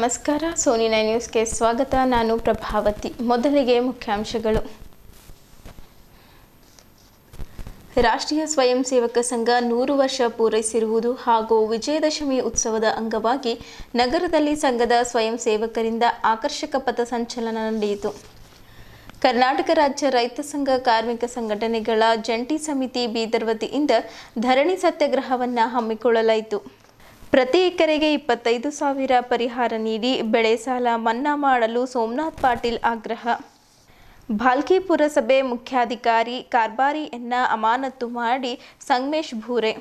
ನಮಸ್ಕಾರ, ಸೋನಿ 9 ನ್ಯೂಸ್ಗೆ ಸ್ವಾಗತ. ನಾನು ಪ್ರಭಾವತಿ. ಮೊದಲಿಗೆ ಮುಖ್ಯಾಂಶಗಳು. ರಾಷ್ಟ್ರೀಯ ಸ್ವಯಂ ಸೇವಕ ಸಂಘ 100 ವರ್ಷ ಪೂರೈಸಿರುವುದು ಹಾಗೂ ವಿಜಯದಶಮಿ ಉತ್ಸವದ ಅಂಗವಾಗಿ ನಗರದಲ್ಲಿ ಸಂಘದ ಸ್ವಯಂ ಸೇವಕರಿಂದ ಆಕರ್ಷಕ ಪಥಸಂಚಲನ ನಡೆಯಿತು. ಕರ್ನಾಟಕ ರಾಜ್ಯ ರೈತ ಸಂಘ ಕಾರ್ಮಿಕ ಸಂಘಟನೆಗಳ ಜಂಟಿ ಸಮಿತಿ ಬೀದರ್ ವತಿಯಿಂದ ಧರಣಿ ಸತ್ಯಾಗ್ರಹವನ್ನು ಹಮ್ಮಿಕೊಳ್ಳಲಾಯಿತು. ಪ್ರತಿ ಎಕರೆಗೆ 25,000 ಪರಿಹಾರ ನೀಡಿ ಬೆಳೆ ಸಾಲ ಮನ್ನಾ ಮಾಡಲು ಸೋಮನಾಥ್ ಪಾಟೀಲ್ ಆಗ್ರಹ. ಭಾಲ್ಕಿ ಪುರಸಭೆ ಮುಖ್ಯಾಧಿಕಾರಿ ಕಾರ್ಬಾರಿಯನ್ನ ಅಮಾನತು ಮಾಡಿ ಸಂಗಮೇಶ್ ಭೂರೆ.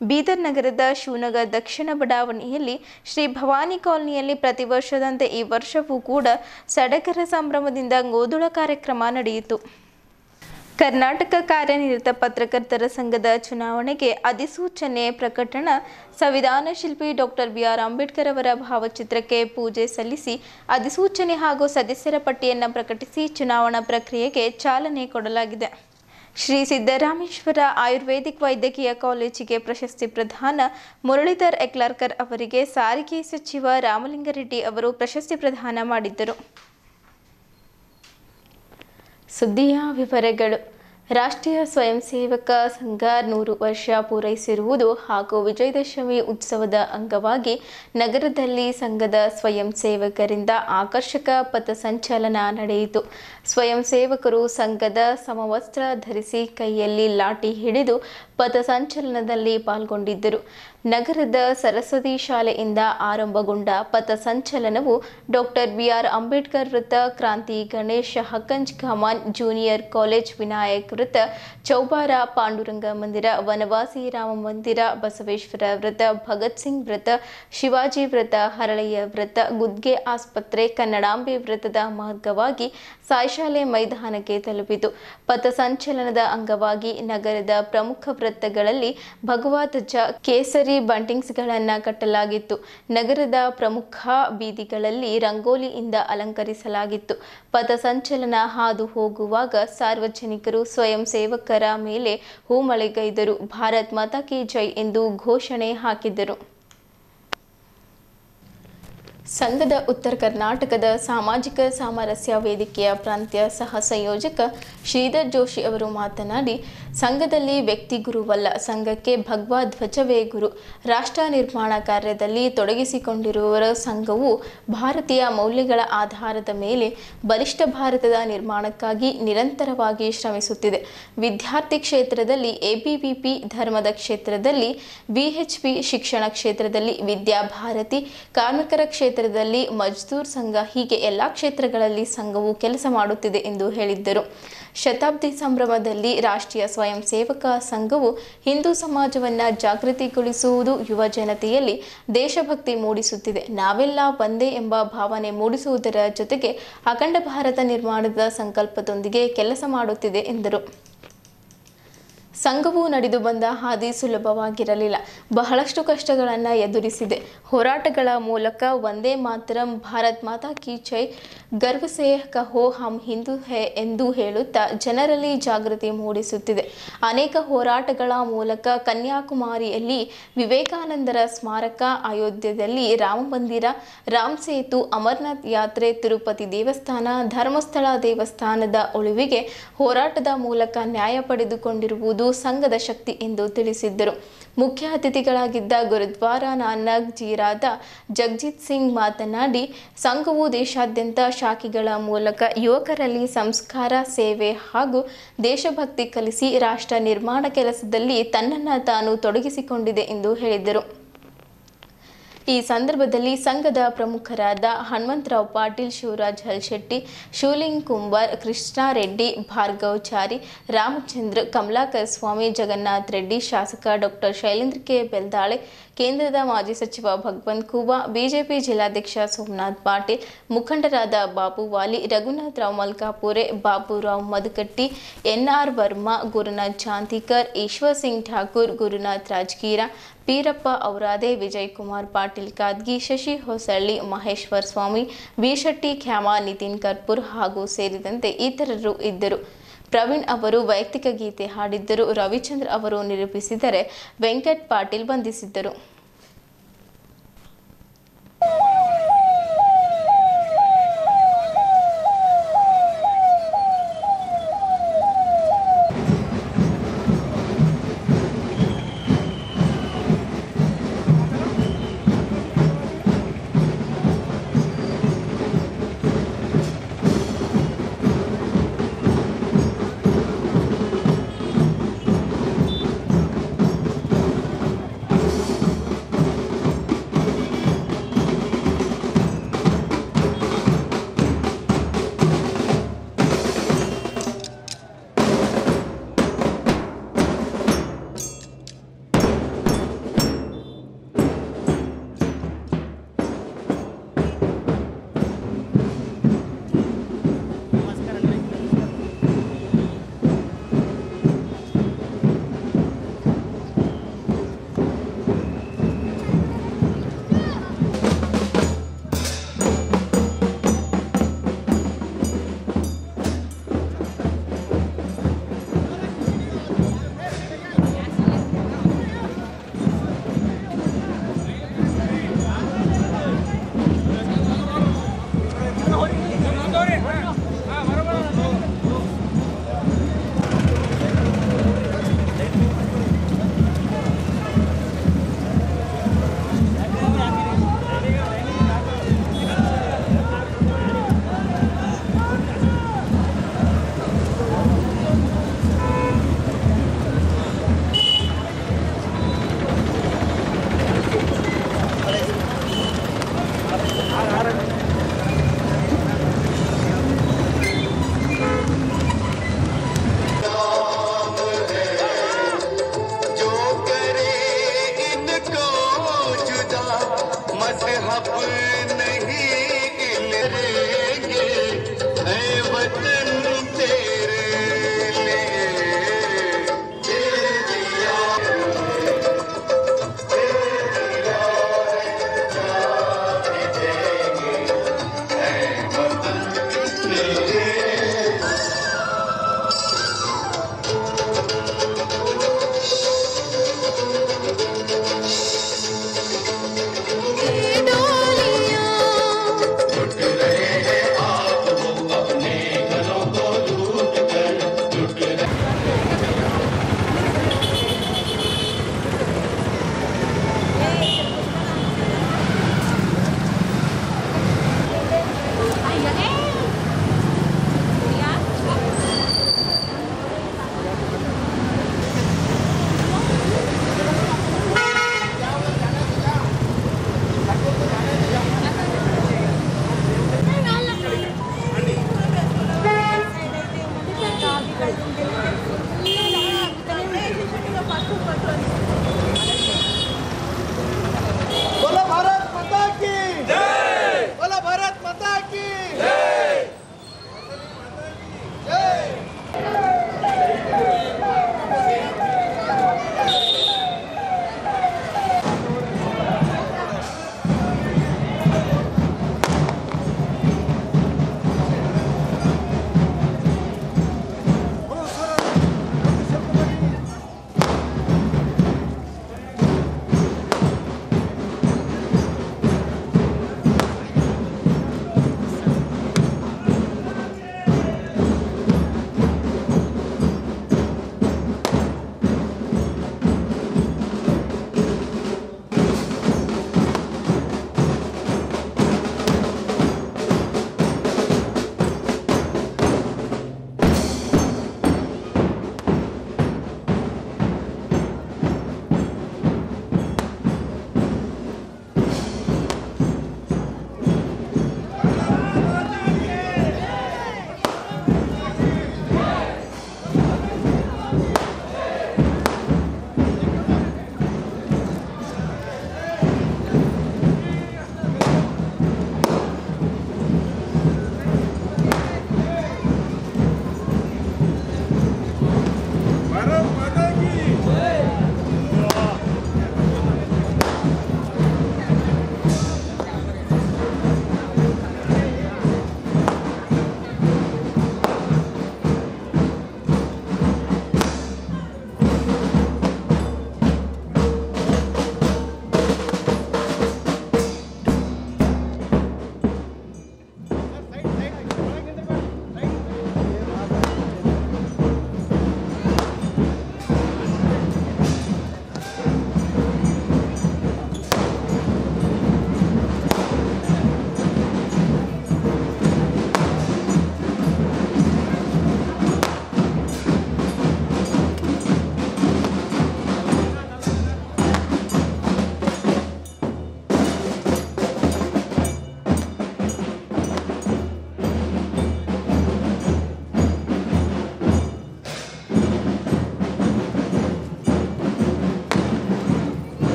ಬೀದರ್ ನಗರದ ಶಿವನಗರ ದಕ್ಷಿಣ ಬಡಾವಣೆಯಲ್ಲಿ ಶ್ರೀ ಭವಾನಿ ಕಾಲನಿಯಲ್ಲಿ ಪ್ರತಿ ವರ್ಷದಂತೆ ಈ ವರ್ಷವೂ ಕೂಡ ಸಡಗರ ಸಂಭ್ರಮದಿಂದ ಗೋಧುಳ ಕಾರ್ಯಕ್ರಮ ನಡೆಯಿತು. ಕರ್ನಾಟಕ ಕಾರ್ಯನಿರತ ಪತ್ರಕರ್ತರ ಸಂಘದ ಚುನಾವಣೆಗೆ ಅಧಿಸೂಚನೆ ಪ್ರಕಟಣ. ಸಂವಿಧಾನ ಶಿಲ್ಪಿ ಡಾಕ್ಟರ್ ಬಿ.ಆರ್. ಅಂಬೇಡ್ಕರ್ ಅವರ ಭಾವಚಿತ್ರಕ್ಕೆ ಪೂಜೆ ಸಲ್ಲಿಸಿ ಅಧಿಸೂಚನೆ ಹಾಗೂ ಸದಸ್ಯರ ಪಟ್ಟಿಯನ್ನು ಪ್ರಕಟಿಸಿ ಚುನಾವಣಾ ಪ್ರಕ್ರಿಯೆಗೆ ಚಾಲನೆ ಕೊಡಲಾಗಿದೆ. ಶ್ರೀ ಸಿದ್ದರಾಮೇಶ್ವರ ಆಯುರ್ವೇದಿಕ್ ವೈದ್ಯಕೀಯ ಕಾಲೇಜಿಗೆ ಪ್ರಶಸ್ತಿ ಪ್ರದಾನ. ಮುರಳೀಧರ್ ಎಕ್ಲಾರ್ಕರ್ ಅವರಿಗೆ ಸಾರಿಗೆ ಸಚಿವ ರಾಮಲಿಂಗಾರೆಡ್ಡಿ ಅವರು ಪ್ರಶಸ್ತಿ ಪ್ರದಾನ ಮಾಡಿದ್ದರು. ಸುದ್ದಿಯ ವಿವರಗಳು. ರಾಷ್ಟ್ರೀಯ ಸ್ವಯಂ ಸೇವಕ ಸಂಘ 100 ವರ್ಷ ಪೂರೈಸಿರುವುದು ಹಾಗೂ ವಿಜಯದಶಮಿ ಉತ್ಸವದ ಅಂಗವಾಗಿ ನಗರದಲ್ಲಿ ಸಂಘದ ಸ್ವಯಂ ಸೇವಕರಿಂದ ಆಕರ್ಷಕ ಪಥಸಂಚಲನ ನಡೆಯಿತು. ಸ್ವಯಂ ಸೇವಕರು ಸಂಘದ ಸಮವಸ್ತ್ರ ಧರಿಸಿ ಕೈಯಲ್ಲಿ ಲಾಠಿ ಹಿಡಿದು ಪಥಸಂಚಲನದಲ್ಲಿ ಪಾಲ್ಗೊಂಡಿದ್ದರು. ನಗರದ ಸರಸ್ವತಿ ಶಾಲೆಯಿಂದ ಆರಂಭಗೊಂಡ ಪಥಸಂಚಲನವು ಡಾಕ್ಟರ್ ಬಿ.ಆರ್. ಅಂಬೇಡ್ಕರ್ ವೃತ್ತ, ಕ್ರಾಂತಿ ಗಣೇಶ್ ಹಕ್ಕಂಜ್ ಕಮಾನ್ ಜೂನಿಯರ್ ಕಾಲೇಜ್, ವಿನಾಯಕ್ ವೃತ್ತ, ಚೌಬಾರ ಪಾಂಡುರಂಗ ಮಂದಿರ, ವನವಾಸಿ ರಾಮ ಮಂದಿರ, ಬಸವೇಶ್ವರ ವೃತ್ತ, ಭಗತ್ ಸಿಂಗ್ ವೃತ್ತ, ಶಿವಾಜಿ ವೃತ್ತ, ಹರಳಯ್ಯ ವೃತ್ತ, ಗುದ್ಗೆ ಆಸ್ಪತ್ರೆ, ಕನ್ನಡಾಂಬೆ ವೃತ್ತದ ಮಾರ್ಗವಾಗಿ ಸಾಯಿಶಾಲೆ ಮೈದಾನಕ್ಕೆ ತಲುಪಿತು. ಪಥಸಂಚಲನದ ಅಂಗವಾಗಿ ನಗರದ ಪ್ರಮುಖ ವೃತ್ತಗಳಲ್ಲಿ ಭಗವಾ ಧ್ವಜ, ಕೇಸರಿ ಬಂಟಿಂಗ್ಸ್ಗಳನ್ನು ಕಟ್ಟಲಾಗಿತ್ತು. ನಗರದ ಪ್ರಮುಖ ಬೀದಿಗಳಲ್ಲಿ ರಂಗೋಲಿಯಿಂದ ಅಲಂಕರಿಸಲಾಗಿತ್ತು. ಪಥಸಂಚಲನ ಹಾದು ಹೋಗುವಾಗ ಸಾರ್ವಜನಿಕರು ಸ್ವಯಂ ಸೇವಕರ ಮೇಲೆ ಹೂಮಳೆಗೈದರು. ಭಾರತ್ ಮಾತಾ ಕಿ ಜೈ ಎಂದು ಘೋಷಣೆ ಹಾಕಿದರು. ಸಂಘದ ಉತ್ತರ ಕರ್ನಾಟಕದ ಸಾಮಾಜಿಕ ಸಾಮರಸ್ಯ ವೇದಿಕೆಯ ಪ್ರಾಂತ್ಯ ಸಹ ಸಂಯೋಜಕ ಶ್ರೀಧರ್ ಜೋಶಿ ಅವರು ಮಾತನಾಡಿ, ಸಂಘದಲ್ಲಿ ವ್ಯಕ್ತಿ ಗುರುವಲ್ಲ, ಸಂಘಕ್ಕೆ ಭಗವಾ ಧ್ವಜವೇ ಗುರು. ರಾಷ್ಟ್ರ ನಿರ್ಮಾಣ ಕಾರ್ಯದಲ್ಲಿ ತೊಡಗಿಸಿಕೊಂಡಿರುವವರ ಸಂಘವು ಭಾರತೀಯ ಮೌಲ್ಯಗಳ ಆಧಾರದ ಮೇಲೆ ಬಲಿಷ್ಠ ಭಾರತದ ನಿರ್ಮಾಣಕ್ಕಾಗಿ ನಿರಂತರವಾಗಿ ಶ್ರಮಿಸುತ್ತಿದೆ. ವಿದ್ಯಾರ್ಥಿ ಕ್ಷೇತ್ರದಲ್ಲಿ ಎಬಿವಿಪಿ, ಧರ್ಮದ ಕ್ಷೇತ್ರದಲ್ಲಿ ವಿಎಚ್ಪಿ, ಶಿಕ್ಷಣ ಕ್ಷೇತ್ರದಲ್ಲಿ ವಿದ್ಯಾಭಾರತಿ, ಕಾರ್ಮಿಕರ ಕ್ಷೇತ್ರದಲ್ಲಿ ಮಜ್ದೂರ್ ಸಂಘ, ಹೀಗೆ ಎಲ್ಲ ಕ್ಷೇತ್ರಗಳಲ್ಲಿ ಸಂಘವು ಕೆಲಸ ಮಾಡುತ್ತಿದೆ ಎಂದು ಹೇಳಿದ್ದರು. ಶತಾಬ್ದಿ ಸಂಭ್ರಮದಲ್ಲಿ ರಾಷ್ಟ್ರೀಯ ಸ್ವಯಂ ಸೇವಕ ಸಂಘವು ಹಿಂದೂ ಸಮಾಜವನ್ನು ಜಾಗೃತಿಗೊಳಿಸುವುದು, ಯುವ ಜನತೆಯಲ್ಲಿ ದೇಶಭಕ್ತಿ ಮೂಡಿಸುತ್ತಿದೆ. ನಾವೆಲ್ಲ ಒಂದೇ ಎಂಬ ಭಾವನೆ ಮೂಡಿಸುವುದರ ಜೊತೆಗೆ ಅಖಂಡ ಭಾರತ ನಿರ್ಮಾಣದ ಸಂಕಲ್ಪದೊಂದಿಗೆ ಕೆಲಸ ಮಾಡುತ್ತಿದೆ ಎಂದರು. ಸಂಘವು ನಡೆದು ಬಂದ ಹಾದಿ ಸುಲಭವಾಗಿರಲಿಲ್ಲ. ಬಹಳಷ್ಟು ಕಷ್ಟಗಳನ್ನು ಎದುರಿಸಿದೆ. ಹೋರಾಟಗಳ ಮೂಲಕ ವಂದೇ ಮಾತರಂ, ಭಾರತ್ ಮಾತಾ ಕಿ ಜೈ, ಗರ್ವ ಸೇ ಕಹೋ ಹಮ್ ಹಿಂದೂ ಹೈ ಎಂದು ಹೇಳುತ್ತಾ ಜನರಲ್ಲಿ ಜಾಗೃತಿ ಮೂಡಿಸುತ್ತಿದೆ. ಅನೇಕ ಹೋರಾಟಗಳ ಮೂಲಕ ಕನ್ಯಾಕುಮಾರಿಯಲ್ಲಿ ವಿವೇಕಾನಂದರ ಸ್ಮಾರಕ, ಅಯೋಧ್ಯೆಯಲ್ಲಿ ರಾಮ ಮಂದಿರ, ರಾಮ್ ಸೇತು, ಅಮರನಾಥ್ ಯಾತ್ರೆ, ತಿರುಪತಿ ದೇವಸ್ಥಾನ, ಧರ್ಮಸ್ಥಳ ದೇವಸ್ಥಾನದ ಉಳಿವಿಗೆ ಹೋರಾಟದ ಮೂಲಕ ನ್ಯಾಯ ಪಡೆದುಕೊಂಡಿರುವುದು ಸಂಘದ ಶಕ್ತಿ ಎಂದು ತಿಳಿಸಿದ್ದರು. ಮುಖ್ಯ ಅತಿಥಿಗಳಾಗಿದ್ದ ಗುರುದ್ವಾರ ನಾನಕ್ ಜೀರಾದ ಜಗಜಿತ್ ಸಿಂಗ್ ಮಾತನಾಡಿ, ಸಂಘವು ದೇಶಾದ್ಯಂತ ಶಾಖೆಗಳ ಮೂಲಕ ಯುವಕರಲ್ಲಿ ಸಂಸ್ಕಾರ, ಸೇವೆ ಹಾಗೂ ದೇಶಭಕ್ತಿ ಕಲಿಸಿ ರಾಷ್ಟ್ರ ನಿರ್ಮಾಣ ಕೆಲಸದಲ್ಲಿ ತನ್ನನ್ನು ತಾನು ತೊಡಗಿಸಿಕೊಂಡಿದೆ ಎಂದು ಹೇಳಿದರು. ಈ ಸಂದರ್ಭದಲ್ಲಿ ಸಂಘದ ಪ್ರಮುಖರಾದ ಹನುಮಂತರಾವ್ ಪಾಟೀಲ್, ಶಿವರಾಜ್ ಹಲ್ಶೆಟ್ಟಿ, ಶಿವಲಿಂಗ್ ಕುಂಬಾರ್, ಕೃಷ್ಣಾರೆಡ್ಡಿ, ಭಾರ್ಗವ್ ಚಾರಿ, ರಾಮಚಂದ್ರ, ಕಮಲಾಕರ್ ಸ್ವಾಮಿ, ಜಗನ್ನಾಥ್ ರೆಡ್ಡಿ, ಶಾಸಕ ಡಾಕ್ಟರ್ ಶೈಲೇಂದ್ರ ಕೆ ಬೆಲ್ದಾಳೆ, ಕೇಂದ್ರದ ಮಾಜಿ ಸಚಿವ ಭಗವಂತ್ ಖೂಬಾ, ಬಿಜೆಪಿ ಜಿಲ್ಲಾಧ್ಯಕ್ಷ ಸೋಮನಾಥ್ ಪಾಟೀಲ್, ಮುಖಂಡರಾದ ಬಾಬು ವಾಲಿ, ರಘುನಾಥ್ ರಾವ್ ಮಲ್ಕಾಪುರೆ, ಬಾಬುರಾವ್ ಮಧುಕಟ್ಟಿ, ಎನ್ಆರ್ ವರ್ಮಾ, ಗುರುನಾಥ್ ಚಾಂತಿಕರ್, ಈಶ್ವರ್ ಸಿಂಗ್ ಠಾಕೂರ್, ಗುರುನಾಥ್ ರಾಜ್ಗೀರ, ಪೀರಪ್ಪ ಔರಾದೆ, ವಿಜಯ್ ಕುಮಾರ್ ಪಾಟೀಲ್ ಕಾದ್ಗಿ, ಶಶಿ ಹೊಸಳ್ಳಿ, ಮಹೇಶ್ವರ್ ಸ್ವಾಮಿ, ಬಿ ಶೆಟ್ಟಿ ಖ್ಯಾಮ, ನಿತಿನ್ ಕರ್ಪೂರ್ ಹಾಗೂ ಸೇರಿದಂತೆ ಇತರರು ಇದ್ದರು. ಪ್ರವೀಣ್ ಅವರು ವೈಯಕ್ತಿಕ ಗೀತೆ ಹಾಡಿದ್ದರು. ರವಿಚಂದ್ರ ಅವರು ನಿರೂಪಿಸಿದರೆ, ವೆಂಕಟ್ ಪಾಟೀಲ್ ವಂದಿಸಿದ್ದರು.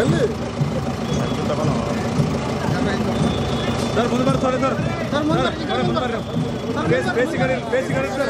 ಎಲ್ಲಿ ಸರ್ ಮುಂದೆ ಬರ್ತಾರೆ ಸರ್ ಬೇಸಿಗೆ ಸರ್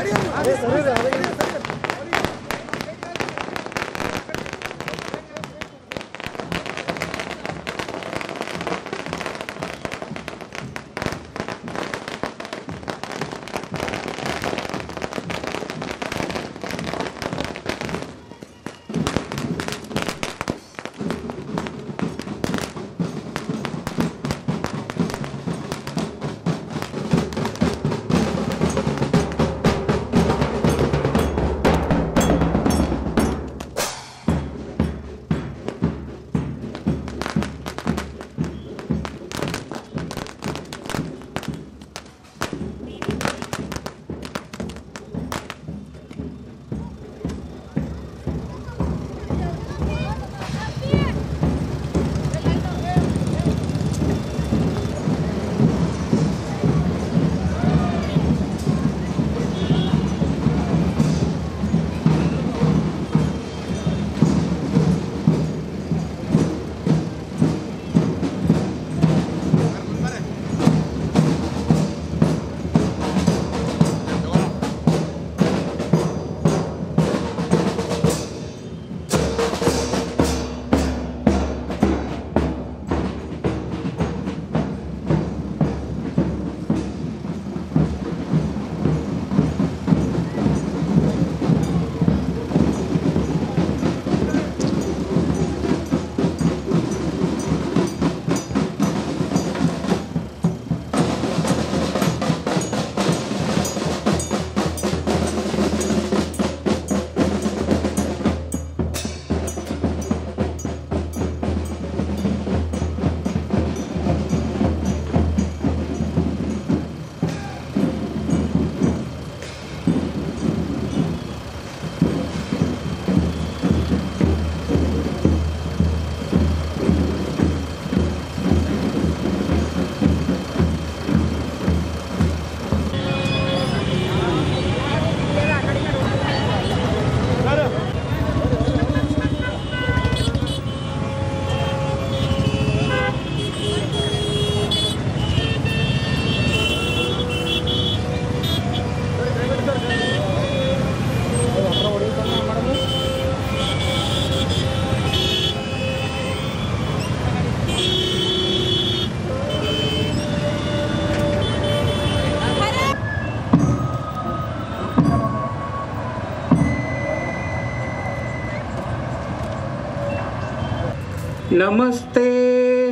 नमस्ते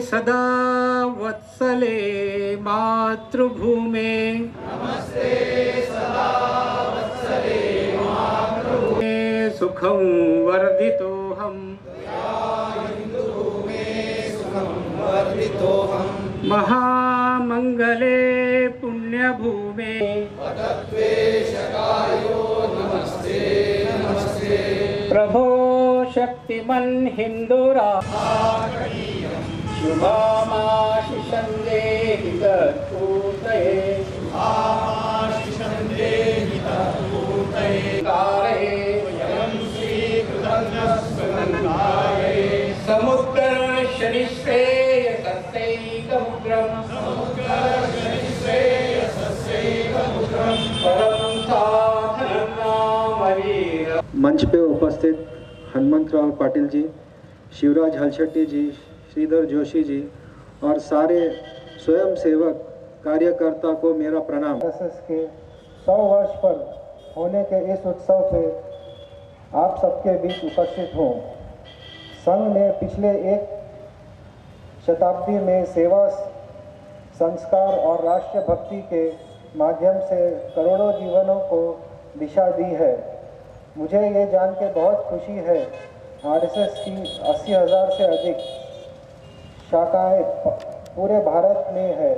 सदा वत्सले मातृभूमे नमस्ते सदा वत्सले मातृभूमे सुखं वर्धितोऽहं महामंगले पुण्यभूमे नमस्ते नमस्ते प्रभो शक्तिमन् हिंदुरा शुभामाशिषं देहि तत्पूर्तये कारये वयं श्रीकृतज्ञस्वनन्दाये समुद्रशनिश्रेयसस्यैकमुग्रं परं साधनं नाम वीर। मंच पे उपस्थित हनुमंतराव पाटिल जी, शिवराज हलशेट्टी जी, श्रीधर जोशी जी और सारे स्वयंसेवक कार्यकर्ता को मेरा प्रणाम। आरएसएस के 100 वर्ष पर होने के इस उत्सव पे आप सबके बीच उपस्थित हों। संघ ने पिछले एक शताब्दी में सेवा, संस्कार और राष्ट्र भक्ति के माध्यम से करोड़ों जीवनों को दिशा दी है। मुझे ये जान के बहुत खुशी है आरएसएस की 80,000 से अधिक शाखाएं पूरे भारत में है।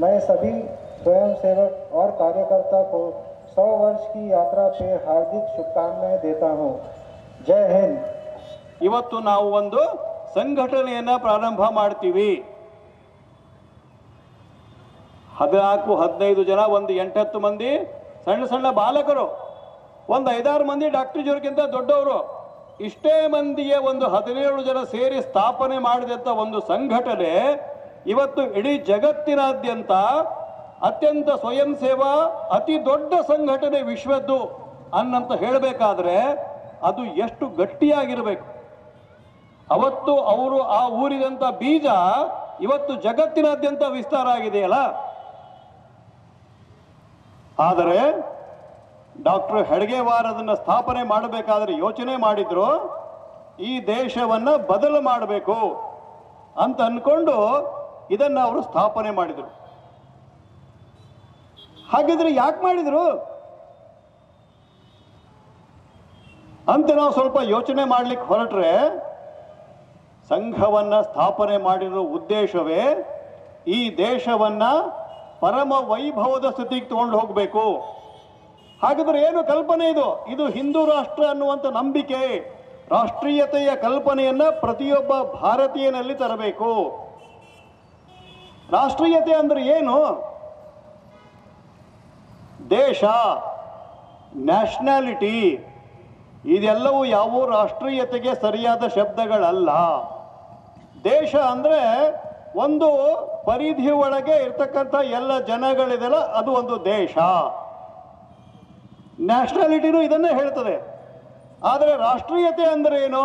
मैं सभी स्वयंसेवक और कार्यकर्ता को 100 वर्ष की यात्रा पे हार्दिक शुभकामनाएं देता हूं। जय हिंद। ಇವತ್ತು ನಾವು ಒಂದು ಸಂಘಟನೆಯನ್ನ ಪ್ರಾರಂಭ ಮಾಡ್ತೀವಿ। 14-15 ಜನ, ಒಂದು 8-10 ಮಂದಿ ಸಣ್ಣ ಸಣ್ಣ ಬಾಲಕರು, ಒಂದು 5-6 ಮಂದಿ ಡಾಕ್ಟರ್ ಜಿಯವರಿಗಿಂತ ದೊಡ್ಡವರು, ಇಷ್ಟೇ ಮಂದಿಗೆ ಒಂದು 17 ಜನ ಸೇರಿ ಸ್ಥಾಪನೆ ಮಾಡಿದಂಥ ಒಂದು ಸಂಘಟನೆ ಇವತ್ತು ಇಡೀ ಜಗತ್ತಿನಾದ್ಯಂತ ಅತ್ಯಂತ ಸ್ವಯಂ ಸೇವಾ ಅತಿ ದೊಡ್ಡ ಸಂಘಟನೆ ವಿಶ್ವದ್ದು ಅನ್ನಂತ ಹೇಳಬೇಕಾದ್ರೆ ಅದು ಎಷ್ಟು ಗಟ್ಟಿಯಾಗಿರಬೇಕು. ಅವತ್ತು ಅವರು ಆ ಊರಿದಂಥ ಬೀಜ ಇವತ್ತು ಜಗತ್ತಿನಾದ್ಯಂತ ವಿಸ್ತಾರ ಆಗಿದೆಯಲ್ಲ. ಆದರೆ ಡಾಕ್ಟರ್ ಹೆಡ್ಗೇವಾರ್ ಅದನ್ನು ಸ್ಥಾಪನೆ ಮಾಡಬೇಕಾದ್ರೆ ಯೋಚನೆ ಮಾಡಿದ್ರು, ಈ ದೇಶವನ್ನು ಬದಲು ಮಾಡಬೇಕು ಅಂತ ಅಂದ್ಕೊಂಡು ಇದನ್ನು ಅವರು ಸ್ಥಾಪನೆ ಮಾಡಿದರು. ಹಾಗಿದ್ರೆ ಯಾಕೆ ಮಾಡಿದ್ರು ಅಂತ ನಾವು ಸ್ವಲ್ಪ ಯೋಚನೆ ಮಾಡ್ಲಿಕ್ಕೆ ಹೊರಟ್ರೆ, ಸಂಘವನ್ನ ಸ್ಥಾಪನೆ ಮಾಡಿರೋ ಉದ್ದೇಶವೇ ಈ ದೇಶವನ್ನ ಪರಮ ವೈಭವದ ಸ್ಥಿತಿಗೆ ತಗೊಂಡು ಹೋಗಬೇಕು. ಹಾಗಾದ್ರೆ ಏನು ಕಲ್ಪನೆ ಇದು? ಇದು ಹಿಂದೂ ರಾಷ್ಟ್ರ ಅನ್ನುವಂಥ ನಂಬಿಕೆ, ರಾಷ್ಟ್ರೀಯತೆಯ ಕಲ್ಪನೆಯನ್ನ ಪ್ರತಿಯೊಬ್ಬ ಭಾರತೀಯನಲ್ಲಿ ತರಬೇಕು. ರಾಷ್ಟ್ರೀಯತೆ ಅಂದ್ರೆ ಏನು? ದೇಶ, ನ್ಯಾಷನಾಲಿಟಿ, ಇದೆಲ್ಲವೂ ಯಾವ ರಾಷ್ಟ್ರೀಯತೆಗೆ ಸರಿಯಾದ ಶಬ್ದಗಳಲ್ಲ. ದೇಶ ಅಂದ್ರೆ ಒಂದು ಪರಿಧಿ ಒಳಗೆ ಇರ್ತಕ್ಕಂಥ ಎಲ್ಲ ಜನಗಳಿದೆಲ್ಲ, ಅದು ಒಂದು ದೇಶ. ನ್ಯಾಷನಾಲಿಟಿನೂ ಇದನ್ನೇ ಹೇಳ್ತದೆ. ಆದರೆ ರಾಷ್ಟ್ರೀಯತೆ ಅಂದ್ರೆ ಏನು?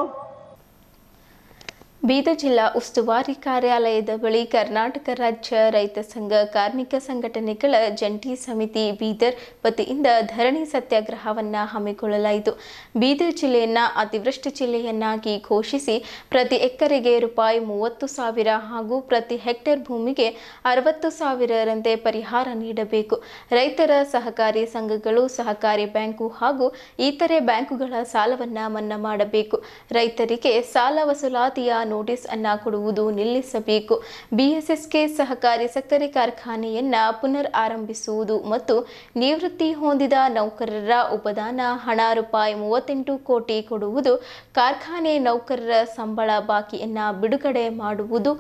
ಬೀದರ್ ಜಿಲ್ಲಾ ಉಸ್ತುವಾರಿ ಕಾರ್ಯಾಲಯದ ಬಳಿ ಕರ್ನಾಟಕ ರಾಜ್ಯ ರೈತ ಸಂಘ ಕಾರ್ಮಿಕ ಸಂಘಟನೆಗಳ ಜಂಟಿ ಸಮಿತಿ ಬೀದರ್ ವತಿಯಿಂದ ಧರಣಿ ಸತ್ಯಾಗ್ರಹವನ್ನು ಹಮ್ಮಿಕೊಳ್ಳಲಾಯಿತು. ಬೀದರ್ ಜಿಲ್ಲೆಯನ್ನು ಅತಿವೃಷ್ಟಿ ಜಿಲ್ಲೆಯನ್ನಾಗಿ ಘೋಷಿಸಿ ಪ್ರತಿ ಎಕರೆಗೆ ₹30,000 ಹಾಗೂ ಪ್ರತಿ ಹೆಕ್ಟೇರ್ ಭೂಮಿಗೆ 60,000ರಂತೆ ಪರಿಹಾರ ನೀಡಬೇಕು. ರೈತರ ಸಹಕಾರಿ ಸಂಘಗಳು, ಸಹಕಾರಿ ಬ್ಯಾಂಕು ಹಾಗೂ ಇತರೆ ಬ್ಯಾಂಕುಗಳ ಸಾಲವನ್ನು ಮನ್ನಾ ಮಾಡಬೇಕು. ರೈತರಿಗೆ ಸಾಲ ವಸೂಲಾತಿಯ ನೋಟಿಸ್ ಅನ್ನ ಕೊಡುವುದು ನಿಲ್ಲಿಸಬೇಕು. ಬಿಎಸ್ಎಸ್ಕೆ ಸಹಕಾರಿ ಸಕ್ಕರೆ ಕಾರ್ಖಾನೆಯನ್ನ ಪುನರ್ ಆರಂಭಿಸುವುದು ಮತ್ತು ನಿವೃತ್ತಿ ಹೊಂದಿದ ನೌಕರರ ಉಪದಾನ ಹಣ ₹38 ಕೋಟಿ ಕೊಡುವುದು. ಕಾರ್ಖಾನೆ ನೌಕರರ ಸಂಬಳ ಬಾಕಿಯನ್ನ ಬಿಡುಗಡೆ ಮಾಡುವುದು.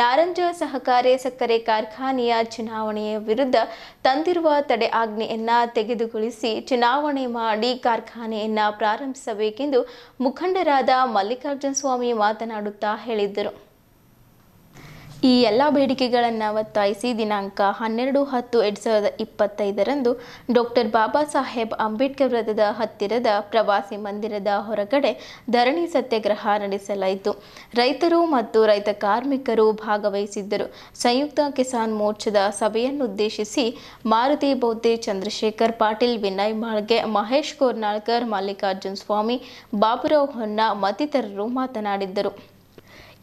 ನಾರಂಜ ಸಹಕಾರಿ ಸಕ್ಕರೆ ಕಾರ್ಖಾನೆಯ ಚುನಾವಣೆಯ ವಿರುದ್ಧ ತಂದಿರುವ ತಡೆ ಆಜ್ಞೆಯನ್ನ ತೆಗೆದುಗೊಳಿಸಿ ಚುನಾವಣೆ ಮಾಡಿ ಕಾರ್ಖಾನೆಯನ್ನ ಪ್ರಾರಂಭಿಸಬೇಕೆಂದು ಮುಖಂಡರಾದ ಮಲ್ಲಿಕಾರ್ಜುನ ಸ್ವಾಮಿ ಮಾತನಾಡುತ್ತಾ ಹೇಳಿದ್ದರು. ಈ ಎಲ್ಲ ಬೇಡಿಕೆಗಳನ್ನು ಒತ್ತಾಯಿಸಿ ದಿನಾಂಕ 12/10/2025ರಂದು ಡಾಕ್ಟರ್ ಬಾಬಾ ಸಾಹೇಬ್ ಅಂಬೇಡ್ಕರ್ ವೃತ್ತದ ಹತ್ತಿರದ ಪ್ರವಾಸಿ ಮಂದಿರದ ಹೊರಗಡೆ ಧರಣಿ ಸತ್ಯಾಗ್ರಹ ನಡೆಸಲಾಯಿತು. ರೈತರು ಮತ್ತು ರೈತ ಕಾರ್ಮಿಕರು ಭಾಗವಹಿಸಿದ್ದರು. ಸಂಯುಕ್ತ ಕಿಸಾನ್ ಮೋರ್ಚಾದ ಸಭೆಯನ್ನುದ್ದೇಶಿಸಿ ಮಾರುತಿ ಬೌದ್ಧೆ, ಚಂದ್ರಶೇಖರ್ ಪಾಟೀಲ್, ವಿನಯ್ ಮಾಳ್ಗೆ, ಮಹೇಶ್ ಕೋರ್ನಾಳ್ಕರ್, ಮಲ್ಲಿಕಾರ್ಜುನ ಸ್ವಾಮಿ, ಬಾಬುರಾವ್ ಹೊನ್ನ ಮತ್ತಿತರರು ಮಾತನಾಡಿದ್ದರು.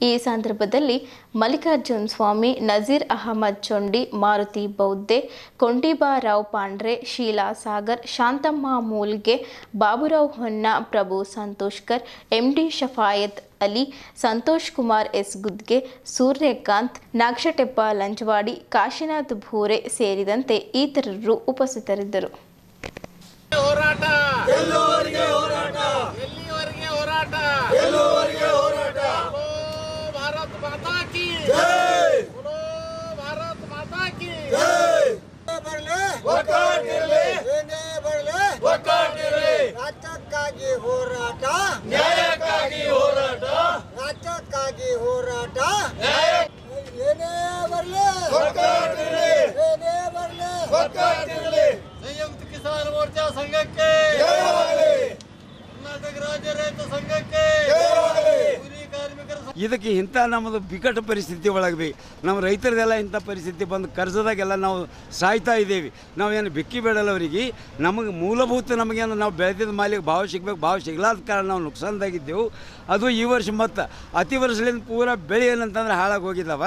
ಈ ಸಂದರ್ಭದಲ್ಲಿ ಮಲ್ಲಿಕಾರ್ಜುನ ಸ್ವಾಮಿ, ನಜೀರ್ ಅಹಮದ್ ಚೊಂಡಿ, ಮಾರುತಿ ಬೌದ್ಧೆ, ಕೊಂಡಿಬಾರಾವ್ ಪಾಂಡ್ರೆ, ಶೀಲಾ ಸಾಗರ್, ಶಾಂತಮ್ಮ ಮೂಲ್ಗೆ, ಬಾಬುರಾವ್ ಹೊನ್ನ, ಪ್ರಭು ಸಂತೋಷ್ಕರ್, ಎಂಡಿ ಶಫಾಯತ್ ಅಲಿ, ಸಂತೋಷ್ ಕುಮಾರ್ ಎಸ್ ಗುದ್ಗೆ, ಸೂರ್ಯಕಾಂತ್, ನಾಗಶೆಟ್ಟೆಪ್ಪ ಲಂಜವಾಡಿ, ಕಾಶಿನಾಥ್ ಭೂರೆ ಸೇರಿದಂತೆ ಇತರರು ಉಪಸ್ಥಿತರಿದ್ದರು. ಹೋರಾಟ ಗೆಲ್ಲುವವರೆಗೆ ಹೋರಾಟ, ಎಲ್ಲಿವರೆಗೆ ಹೋರಾಟ, ಗೆಲ್ಲುವವರೆಗೆ ಹೋರಾಟ. ಭಾರತ್ ಮಾತಾ ಕಿ ಜೈ, बोलो ಭಾರತ್ ಮಾತಾ ಕಿ ಜೈ. ಬರಲಿ ಒಗ್ಗಟ್ಟಿರಲಿ, ಏನೇ ಬರಲಿ ಒಗ್ಗಟ್ಟಿರಲಿ. ರಾಜ್ಯಕ್ಕಾಗಿ ಹೋರಾಟ, ನ್ಯಾಯಕ್ಕಾಗಿ ಹೋರಾಟ, ರಾಜ್ಯಕ್ಕಾಗಿ ಹೋರಾಟ, ಏನೇ ಬರಲಿ ಒಗ್ಗಟ್ಟಿರಲಿ, ಏನೇ ಬರಲಿ ಒಗ್ಗಟ್ಟಿರಲಿ. ಸಂಯುಕ್ತ ಕಿಸಾನ್ ಮೋರ್ಚಾ ಸಂಘಕ್ಕೆ ಜಯವಾಗಲಿ, ಕರ್ನಾಟಕ ರಾಜ್ಯ ರೈತ ಸಂಘಕ್ಕೆ ಜಯವಾಗಲಿ. ಇದಕ್ಕೆ ಇಂಥ ನಮ್ಮದು ಬಿಕಟ ಪರಿಸ್ಥಿತಿ ಒಳಗೆ ನಮ್ಮ ರೈತರದೆಲ್ಲ ಇಂಥ ಪರಿಸ್ಥಿತಿ ಬಂದು ಕರ್ಜದಾಗೆಲ್ಲ ನಾವು ಸಾಯ್ತಾ ಇದ್ದೇವೆ. ನಾವೇನು ಬೆಕ್ಕಿ ಬೇಡಲ್ಲವರಿಗೆ, ನಮಗೆ ಮೂಲಭೂತ ನಮಗೇನು ನಾವು ಬೆಳೆದಿದ್ದ ಮಾಲಿಗೆ ಭಾವ ಸಿಗ್ಬೇಕು, ಭಾವ ಸಿಗ್ಲಾದ ಕಾರಣ ನಾವು ನುಕ್ಸಾನ್ದಾಗಿದ್ದೆವು. ಅದು ಈ ವರ್ಷ ಮತ್ತು ಅತಿ ವರ್ಷದಿಂದ ಪೂರ ಬೆಳೆ ಏನಂತಂದ್ರೆ ಹಾಳಾಗಿ ಹೋಗಿದ್ದಾವ.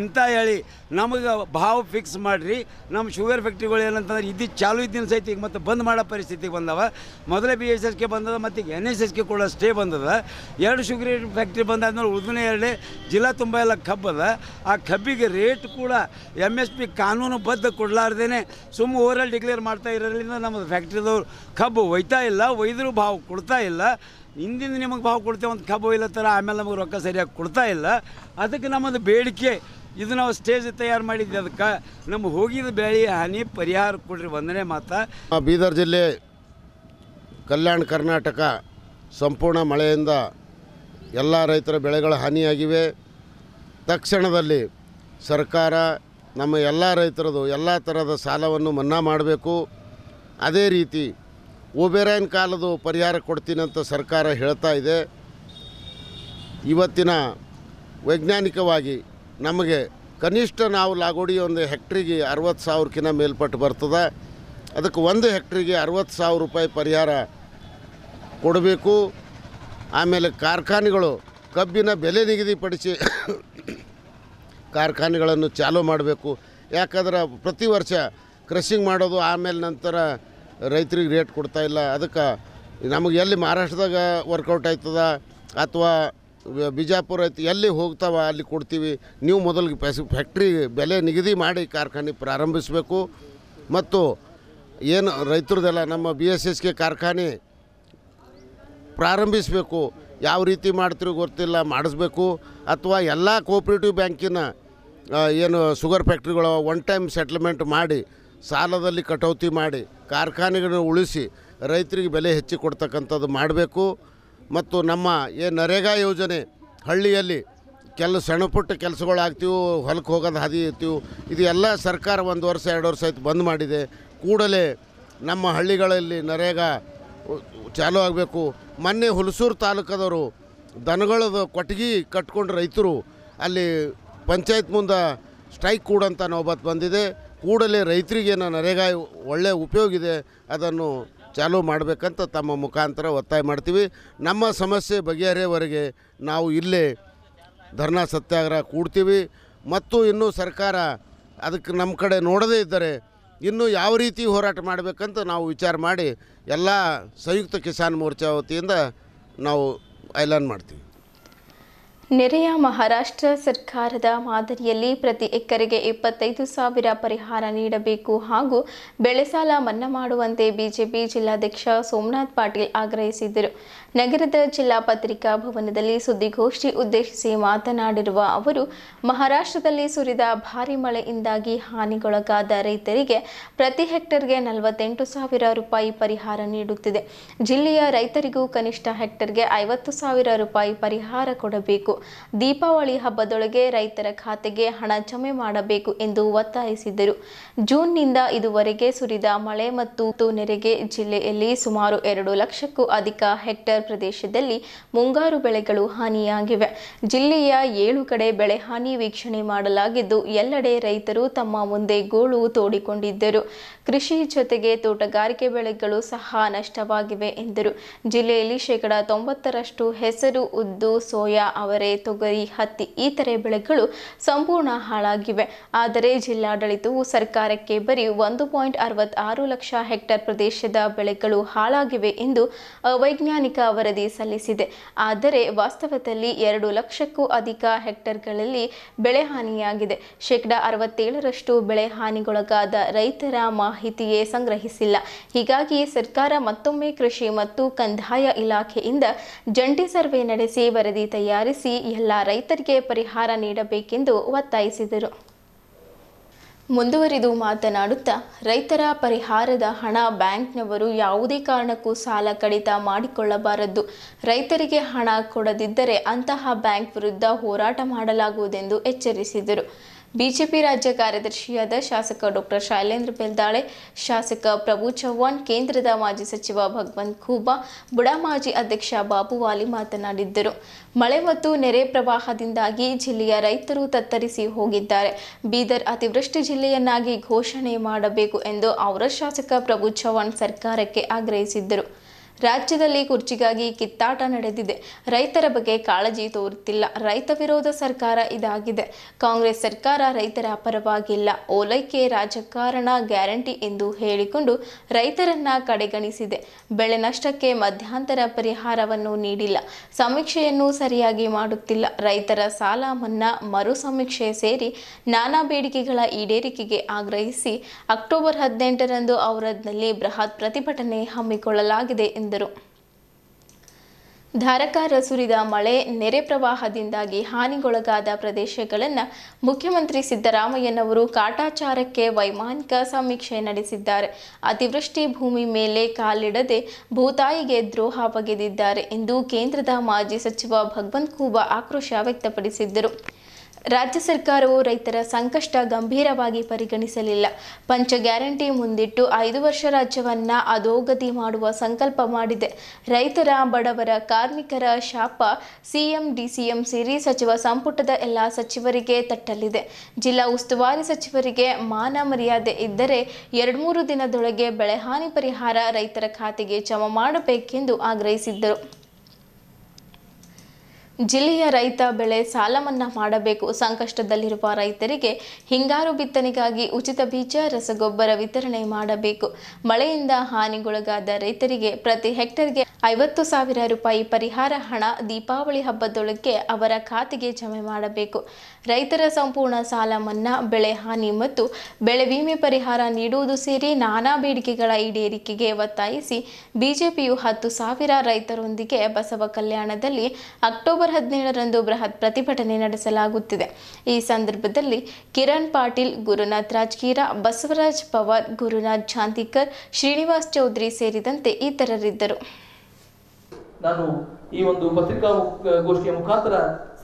ಇಂಥ ಹೇಳಿ ನಮಗೆ ಭಾವ ಫಿಕ್ಸ್ ಮಾಡಿರಿ. ನಮ್ಮ ಶುಗರ್ ಫ್ಯಾಕ್ಟ್ರಿಗಳು ಏನಂತಂದ್ರೆ ಇದ್ದಿದ್ದು ಚಾಲು ಇದ್ದಿನ ಸಹಿತ ಈಗ ಮತ್ತು ಬಂದ್ ಮಾಡೋ ಪರಿಸ್ಥಿತಿಗೆ ಬಂದವ. ಮೊದಲೇ BSSK ಬಂದದ ಮತ್ತು ಈಗ NSSK ಕೂಡ ಸ್ಟೇ ಬಂದದ. 2 ಶುಗರ್ ಫ್ಯಾಕ್ಟ್ರಿ ಬಂದಾದ್ಮೇಲೆ ಉಳಿದನೇ 2 ಜಿಲ್ಲಾ ತುಂಬ ಎಲ್ಲ ಕಬ್ಬದ. ಆ ಕಬ್ಬಿಗೆ ರೇಟ್ ಕೂಡ MSP ಕಾನೂನು ಬದ್ಧ ಕೊಡಲಾರ್ದೇ ಸುಮ್ಮ ಓವರಾಲ್ ಡಿಕ್ಲೇರ್ ಮಾಡ್ತಾ ಇರೋದ್ರಿಂದ ನಮ್ಮದು ಫ್ಯಾಕ್ಟ್ರಿದವ್ರು ಕಬ್ಬು ಒಯ್ತಾ ಇಲ್ಲ, ಒಯ್ದರೂ ಭಾವ ಕೊಡ್ತಾ ಇಲ್ಲ. ಹಿಂದಿಂದ ನಿಮಗೆ ಭಾವ ಕೊಡ್ತೇವೆ ಅಂತ ಕಬ್ಬು ಒಯ್ಲತ್ತಾರ, ಆಮೇಲೆ ನಮಗೆ ರೊಕ್ಕ ಸರಿಯಾಗಿ ಕೊಡ್ತಾ ಇಲ್ಲ. ಅದಕ್ಕೆ ನಮ್ಮದು ಬೇಡಿಕೆ ಇದು ನಾವು ಸ್ಟೇಜ್ ತಯಾರು ಮಾಡಿದ್ದೆ. ಅದಕ್ಕೆ ನಮ್ಮ ಹೋಗಿದ ಬೆಳೆ ಹಾನಿ ಪರಿಹಾರ ಕೊಡ್ರಿ. ಒಂದನೇ ಮಾತು, ಬೀದರ್ ಜಿಲ್ಲೆ ಕಲ್ಯಾಣ ಕರ್ನಾಟಕ ಸಂಪೂರ್ಣ ಮಳೆಯಿಂದ ಎಲ್ಲ ರೈತರ ಬೆಳೆಗಳ ಹಾನಿಯಾಗಿವೆ. ತಕ್ಷಣದಲ್ಲಿ ಸರ್ಕಾರ ನಮ್ಮ ಎಲ್ಲ ರೈತರದು ಎಲ್ಲ ಥರದ ಸಾಲವನ್ನು ಮನ್ನಾ ಮಾಡಬೇಕು. ಅದೇ ರೀತಿ ಓಬೆರಾಯನ್ ಕಾಲದ ಪರಿಹಾರ ಕೊಡ್ತೀನಿ ಅಂತ ಸರ್ಕಾರ ಹೇಳ್ತಾ ಇದೆ. ಇವತ್ತಿನ ವೈಜ್ಞಾನಿಕವಾಗಿ ನಮಗೆ ಕನಿಷ್ಠ ನಾವು ಲಾಗೋಡಿ ಒಂದು ಹೆಕ್ಟ್ರಿಗೆ 60,000ಕ್ಕಿಂತ ಮೇಲ್ಪಟ್ಟು ಬರ್ತದೆ. ಅದಕ್ಕೆ ಒಂದು ಹೆಕ್ಟ್ರಿಗೆ 60,000 ರೂಪಾಯಿ ಪರಿಹಾರ ಕೊಡಬೇಕು. ಆಮೇಲೆ ಕಾರ್ಖಾನೆಗಳು ಕಬ್ಬಿನ ಬೆಲೆ ನಿಗದಿಪಡಿಸಿ ಕಾರ್ಖಾನೆಗಳನ್ನು ಚಾಲೂ ಮಾಡಬೇಕು. ಯಾಕಂದ್ರೆ ಪ್ರತಿ ವರ್ಷ ಕ್ರಷಿಂಗ್ ಮಾಡೋದು, ಆಮೇಲೆ ನಂತರ ರೈತರಿಗೆ ರೇಟ್ ಕೊಡ್ತಾಯಿಲ್ಲ. ಅದಕ್ಕೆ ನಮಗೆ ಎಲ್ಲಿ ಮಹಾರಾಷ್ಟ್ರದಾಗ ವರ್ಕೌಟ್ ಆಯ್ತದ ಅಥವಾ ಬಿಜಾಪುರ ಐತಿ ಎಲ್ಲಿ ಹೋಗ್ತಾವ ಅಲ್ಲಿ ಕೊಡ್ತೀವಿ. ನೀವು ಮೊದಲಿಗೆ ಫ್ಯಾಕ್ಟ್ರಿ ಬೆಲೆ ನಿಗದಿ ಮಾಡಿ ಕಾರ್ಖಾನೆ ಪ್ರಾರಂಭಿಸಬೇಕು. ಮತ್ತು ಏನು ರೈತರದೆಲ್ಲ ನಮ್ಮ BSSK ಕಾರ್ಖಾನೆ ಪ್ರಾರಂಭಿಸಬೇಕು. ಯಾವ ರೀತಿ ಮಾಡ್ತಿರೋ ಗೊತ್ತಿಲ್ಲ, ಮಾಡಿಸ್ಬೇಕು. ಅಥವಾ ಎಲ್ಲ ಕೋಆಪ್ರೇಟಿವ್ ಬ್ಯಾಂಕಿನ ಏನು ಶುಗರ್ ಫ್ಯಾಕ್ಟ್ರಿಗಳು ಒನ್ ಟೈಮ್ ಸೆಟ್ಲ್ಮೆಂಟ್ ಮಾಡಿ ಸಾಲದಲ್ಲಿ ಕಟೌತಿ ಮಾಡಿ ಕಾರ್ಖಾನೆಗಳನ್ನು ಉಳಿಸಿ ರೈತರಿಗೆ ಬೆಲೆ ಹೆಚ್ಚಿ ಕೊಡ್ತಕ್ಕಂಥದ್ದು ಮಾಡಬೇಕು. ಮತ್ತು ನಮ್ಮ ಏನು ನರೇಗಾ ಯೋಜನೆ ಹಳ್ಳಿಯಲ್ಲಿ ಸಣ್ಣ ಪುಟ್ಟ ಕೆಲಸಗಳಾಗ್ತೀವಿ, ಹೊಲಕ್ಕೆ ಹೋಗೋದು ಹಾದಿ ಇರ್ತೀವಿ, ಇದು ಎಲ್ಲ ಸರ್ಕಾರ 1 ವರ್ಷ 2 ವರ್ಷ ಆಯ್ತು ಬಂದ್ ಮಾಡಿದೆ. ಕೂಡಲೇ ನಮ್ಮ ಹಳ್ಳಿಗಳಲ್ಲಿ ನರೇಗಾ ಚಾಲೂ ಆಗಬೇಕು. ಮೊನ್ನೆ ಹುಲಸೂರು ತಾಲೂಕದವರು ದನಗಳದು ಕೊಟ್ಟಿಗೆ ಕಟ್ಕೊಂಡು ರೈತರು ಅಲ್ಲಿ ಪಂಚಾಯತ್ ಮುಂದೆ ಸ್ಟ್ರೈಕ್ ಕೂಡಂತ ನೌಬತ್ತು ಬಂದಿದೆ. ಕೂಡಲೇ ರೈತರಿಗೇನು ನರೇಗಾ ಒಳ್ಳೆಯ ಉಪಯೋಗ ಇದೆ, ಅದನ್ನು ಚಾಲೂ ಮಾಡಬೇಕಂತ ತಮ್ಮ ಮುಖಾಂತರ ಒತ್ತಾಯ ಮಾಡ್ತೀವಿ. ನಮ್ಮ ಸಮಸ್ಯೆ ಬಗೆಹರಿಯವರೆಗೆ ನಾವು ಇಲ್ಲೇ ಧರ್ನಾ ಸತ್ಯಾಗ್ರಹ ಕೂಡ್ತೀವಿ. ಮತ್ತು ಇನ್ನೂ ಸರ್ಕಾರ ಅದಕ್ಕೆ ನಮ್ಮ ಕಡೆ ನೋಡದೇ ಇದ್ದರೆ ಇನ್ನೂ ಯಾವ ರೀತಿ ಹೋರಾಟ ಮಾಡಬೇಕಂತ ನಾವು ವಿಚಾರ ಮಾಡಿ ಎಲ್ಲ ಸಂಯುಕ್ತ ಕಿಸಾನ್ ಮೋರ್ಚಾ ವತಿಯಿಂದ ನಾವು ಐಲಾನ್ ಮಾಡ್ತೀವಿ. ನೆರೆಯ ಮಹಾರಾಷ್ಟ್ರ ಸರ್ಕಾರದ ಮಾದರಿಯಲ್ಲಿ ಪ್ರತಿ ಎಕರೆಗೆ 25,000 ಪರಿಹಾರ ನೀಡಬೇಕು ಹಾಗೂ ಬೆಳೆ ಸಾಲ ಮನ್ನಾ ಮಾಡುವಂತೆ ಬಿಜೆಪಿ ಜಿಲ್ಲಾಧ್ಯಕ್ಷ ಸೋಮನಾಥ್ ಪಾಟೀಲ್ ಆಗ್ರಹಿಸಿದರು. ನಗರದ ಜಿಲ್ಲಾ ಪತ್ರಿಕಾ ಭವನದಲ್ಲಿ ಸುದ್ದಿಗೋಷ್ಠಿ ಉದ್ದೇಶಿಸಿ ಮಾತನಾಡಿರುವ ಅವರು, ಮಹಾರಾಷ್ಟ್ರದಲ್ಲಿ ಸುರಿದ ಭಾರೀ ಮಳೆಯಿಂದಾಗಿ ಹಾನಿಗೊಳಗಾದ ರೈತರಿಗೆ ಪ್ರತಿ ಹೆಕ್ಟರ್ಗೆ 48,000 ರೂಪಾಯಿ ಪರಿಹಾರ ನೀಡುತ್ತಿದೆ. ಜಿಲ್ಲೆಯ ರೈತರಿಗೂ ಕನಿಷ್ಠ ಹೆಕ್ಟರ್ಗೆ 50,000 ರೂಪಾಯಿ ಪರಿಹಾರ ಕೊಡಬೇಕು. ದೀಪಾವಳಿ ಹಬ್ಬದೊಳಗೆ ರೈತರ ಖಾತೆಗೆ ಹಣ ಜಮೆ ಮಾಡಬೇಕು ಎಂದು ಒತ್ತಾಯಿಸಿದರು. ಜೂನ್ನಿಂದ ಇದುವರೆಗೆ ಸುರಿದ ಮಳೆ ಮತ್ತು ನೆರೆಗೆ ಜಿಲ್ಲೆಯಲ್ಲಿ ಸುಮಾರು 2 ಲಕ್ಷಕ್ಕೂ ಅಧಿಕ ಹೆಕ್ಟೇರ್ ಪ್ರದೇಶದಲ್ಲಿ ಮುಂಗಾರು ಬೆಳೆಗಳು ಹಾನಿಯಾಗಿವೆ. ಜಿಲ್ಲೆಯ 7 ಕಡೆ ಬೆಳೆ ಹಾನಿ ವೀಕ್ಷಣೆ ಮಾಡಲಾಗಿದ್ದು, ಎಲ್ಲೆಡೆ ರೈತರು ತಮ್ಮ ಮುಂದೆ ಗೋಳು ತೋಡಿಕೊಂಡಿದ್ದರು. ಕೃಷಿ ಜೊತೆಗೆ ತೋಟಗಾರಿಕೆ ಬೆಳೆಗಳು ಸಹ ನಷ್ಟವಾಗಿವೆ ಎಂದರು. ಜಿಲ್ಲೆಯಲ್ಲಿ 90% ಹೆಸರು, ಉದ್ದು, ಸೋಯಾ, ಅವರೆ, ತೊಗರಿ, ಹತ್ತಿ ಇತರೆ ಬೆಳೆಗಳು ಸಂಪೂರ್ಣ ಹಾಳಾಗಿವೆ. ಆದರೆ ಜಿಲ್ಲಾಡಳಿತವು ಸರ್ಕಾರಕ್ಕೆ ಬರೀ 1.66 ಲಕ್ಷ ಹೆಕ್ಟೇರ್ ಪ್ರದೇಶದ ಬೆಳೆಗಳು ಹಾಳಾಗಿವೆ ಎಂದು ಅವೈಜ್ಞಾನಿಕ ವರದಿ ಸಲ್ಲಿಸಿದೆ. ಆದರೆ ವಾಸ್ತವದಲ್ಲಿ 2 ಲಕ್ಷಕ್ಕೂ ಅಧಿಕ ಹೆಕ್ಟೇರ್ಗಳಲ್ಲಿ ಬೆಳೆ ಹಾನಿಯಾಗಿದೆ. 67% ಬೆಳೆ ಹಾನಿಗೊಳಗಾದ ರೈತರ ಮಾಹಿತಿಯೇ ಸಂಗ್ರಹಿಸಿಲ್ಲ. ಹೀಗಾಗಿ ಸರ್ಕಾರ ಮತ್ತೊಮ್ಮೆ ಕೃಷಿ ಮತ್ತು ಕಂದಾಯ ಇಲಾಖೆಯಿಂದ ಜಂಟಿ ಸರ್ವೆ ನಡೆಸಿ ವರದಿ ತಯಾರಿಸಿ ಎಲ್ಲ ರೈತರಿಗೆ ಪರಿಹಾರ ನೀಡಬೇಕೆಂದು ಒತ್ತಾಯಿಸಿದರು. ಮುಂದುವರಿದು ಮಾತನಾಡುತ್ತಾ, ರೈತರ ಪರಿಹಾರದ ಹಣ ಬ್ಯಾಂಕ್ನವರು ಯಾವುದೇ ಕಾರಣಕ್ಕೂ ಸಾಲ ಕಡಿತ ಮಾಡಿಕೊಳ್ಳಬಾರದು. ರೈತರಿಗೆ ಹಣ ಕೊಡದಿದ್ದರೆ ಅಂತಹ ಬ್ಯಾಂಕ್ ವಿರುದ್ಧ ಹೋರಾಟ ಮಾಡಲಾಗುವುದೆಂದು ಎಚ್ಚರಿಸಿದರು. ಬಿಜೆಪಿ ರಾಜ್ಯ ಕಾರ್ಯದರ್ಶಿಯಾದ ಶಾಸಕ ಡಾಕ್ಟರ್ ಶೈಲೇಂದ್ರ ಬೆಲ್ದಾಳೆ, ಶಾಸಕ ಪ್ರಭು ಚವ್ಹಾಣ್, ಕೇಂದ್ರದ ಮಾಜಿ ಸಚಿವ ಭಗವಂತ್ ಖೂಬಾ, ಬುಡಾ ಮಾಜಿ ಅಧ್ಯಕ್ಷ ಬಾಬುವಾಲಿ ಮಾತನಾಡಿದ್ದರು. ಮಳೆ ಮತ್ತು ನೆರೆ ಪ್ರವಾಹದಿಂದಾಗಿ ಜಿಲ್ಲೆಯ ರೈತರು ತತ್ತರಿಸಿ ಹೋಗಿದ್ದಾರೆ. ಬೀದರ್ ಅತಿವೃಷ್ಟಿ ಜಿಲ್ಲೆಯನ್ನಾಗಿ ಘೋಷಣೆ ಮಾಡಬೇಕು ಎಂದು ಅವರ ಶಾಸಕ ಪ್ರಭು ಚವ್ಹಾಣ್ ಸರ್ಕಾರಕ್ಕೆ ಆಗ್ರಹಿಸಿದ್ದರು. ರಾಜ್ಯದಲ್ಲಿ ಕುರ್ಚಿಗಾಗಿ ಕಿತ್ತಾಟ ನಡೆದಿದೆ. ರೈತರ ಬಗ್ಗೆ ಕಾಳಜಿ ತೋರುತ್ತಿಲ್ಲ. ರೈತ ವಿರೋಧ ಸರ್ಕಾರ ಇದಾಗಿದೆ. ಕಾಂಗ್ರೆಸ್ ಸರ್ಕಾರ ರೈತರ ಪರವಾಗಿಲ್ಲ. ಓಲೈಕೆ ರಾಜಕಾರಣ ಗ್ಯಾರಂಟಿ ಎಂದು ಹೇಳಿಕೊಂಡು ರೈತರನ್ನ ಕಡೆಗಣಿಸಿದೆ. ಬೆಳೆ ನಷ್ಟಕ್ಕೆ ಮಧ್ಯಂತರ ಪರಿಹಾರವನ್ನು ನೀಡಿಲ್ಲ. ಸಮೀಕ್ಷೆಯನ್ನು ಸರಿಯಾಗಿ ಮಾಡುತ್ತಿಲ್ಲ. ರೈತರ ಸಾಲ ಮನ್ನಾ, ಮರು ಸಮೀಕ್ಷೆ ಸೇರಿ ನಾನಾ ಬೇಡಿಕೆಗಳ ಈಡೇರಿಕೆಗೆ ಆಗ್ರಹಿಸಿ ಅಕ್ಟೋಬರ್ 18ರಂದು ಔರಾದ್ನಲ್ಲಿ ಬೃಹತ್ ಪ್ರತಿಭಟನೆ ಹಮ್ಮಿಕೊಳ್ಳಲಾಗಿದೆ ಎಂದರು. ಧಾರಾಕಾರ ಸುರಿದ ಮಳೆ ನೆರೆ ಪ್ರವಾಹದಿಂದಾಗಿ ಹಾನಿಗೊಳಗಾದ ಪ್ರದೇಶಗಳನ್ನು ಮುಖ್ಯಮಂತ್ರಿ ಸಿದ್ದರಾಮಯ್ಯನವರು ಕಾಟಾಚಾರಕ್ಕೆ ವೈಮಾನಿಕ ಸಮೀಕ್ಷೆ ನಡೆಸಿದ್ದಾರೆ. ಅತಿವೃಷ್ಟಿ ಭೂಮಿ ಮೇಲೆ ಕಾಲಿಡದೆ ಭೂತಾಯಿಗೆ ದ್ರೋಹ ಬಗೆದಿದ್ದಾರೆ ಎಂದು ಕೇಂದ್ರದ ಮಾಜಿ ಸಚಿವ ಭಗವಂತ್ ಖೂಬಾ ಆಕ್ರೋಶ ವ್ಯಕ್ತಪಡಿಸಿದ್ದರು. ರಾಜ್ಯ ಸರ್ಕಾರವು ರೈತರ ಸಂಕಷ್ಟ ಗಂಭೀರವಾಗಿ ಪರಿಗಣಿಸಲಿಲ್ಲ. ಪಂಚ ಗ್ಯಾರಂಟಿ ಮುಂದಿಟ್ಟು 5 ವರ್ಷ ರಾಜ್ಯವನ್ನ ಅಧೋಗತಿ ಮಾಡುವ ಸಂಕಲ್ಪ ಮಾಡಿದೆ. ರೈತರ, ಬಡವರ, ಕಾರ್ಮಿಕರ ಶಾಪ ಸಿಎಂ, ಡಿಸಿಎಂ ಸೇರಿ ಸಚಿವ ಸಂಪುಟದ ಎಲ್ಲ ಸಚಿವರಿಗೆ ತಟ್ಟಲಿದೆ. ಜಿಲ್ಲಾ ಉಸ್ತುವಾರಿ ಸಚಿವರಿಗೆ ಮಾನ ಮರ್ಯಾದೆ ಇದ್ದರೆ 2-3 ದಿನದೊಳಗೆ ಬೆಳೆಹಾನಿ ಪರಿಹಾರ ರೈತರ ಖಾತೆಗೆ ಜಮಾ ಮಾಡಬೇಕೆಂದು ಆಗ್ರಹಿಸಿದ್ದರು. ಜಿಲ್ಲೆಯ ರೈತ ಬೆಳೆ ಸಾಲ ಮನ್ನಾ ಮಾಡಬೇಕು. ಸಂಕಷ್ಟದಲ್ಲಿರುವ ರೈತರಿಗೆ ಹಿಂಗಾರು ಬಿತ್ತನೆಗಾಗಿ ಉಚಿತ ಬೀಜ, ರಸಗೊಬ್ಬರ ವಿತರಣೆ ಮಾಡಬೇಕು. ಮಳೆಯಿಂದ ಹಾನಿಗೊಳಗಾದ ರೈತರಿಗೆ ಪ್ರತಿ ಹೆಕ್ಟರ್ಗೆ 50,000 ರೂಪಾಯಿ ಪರಿಹಾರ ಹಣ ದೀಪಾವಳಿ ಹಬ್ಬದೊಳಗೆ ಅವರ ಖಾತೆಗೆ ಜಮೆ ಮಾಡಬೇಕು. ರೈತರ ಸಂಪೂರ್ಣ ಸಾಲ ಮನ್ನಾ, ಬೆಳೆ ಹಾನಿ ಮತ್ತು ಬೆಳೆ ವಿಮೆ ಪರಿಹಾರ ನೀಡುವುದು ಸೇರಿ ನಾನಾ ಬೇಡಿಕೆಗಳ ಈಡೇರಿಕೆಗೆ ಒತ್ತಾಯಿಸಿ ಬಿಜೆಪಿಯು 10,000 ರೈತರೊಂದಿಗೆ ಬಸವ ಕಲ್ಯಾಣದಲ್ಲಿ ಅಕ್ಟೋಬರ್ 17ರಂದು ಬೃಹತ್ ಪ್ರತಿಭಟನೆ ನಡೆಸಲಾಗುತ್ತಿದೆ. ಈ ಸಂದರ್ಭದಲ್ಲಿ ಕಿರಣ್ ಪಾಟೀಲ್, ಗುರುನಾಥ್ ರಾಜ್ಗೀರ, ಬಸವರಾಜ್ ಪವಾರ್, ಗುರುನಾಥ್ ಝಾಂತಿಕರ್, ಶ್ರೀನಿವಾಸ್ ಚೌಧರಿ ಸೇರಿದಂತೆ ಇತರರಿದ್ದರು. ನಾನು ಈ ಒಂದು ಪತ್ರಿಕಾಗೋಷ್ಠಿಯ ಮುಖಾಂತರ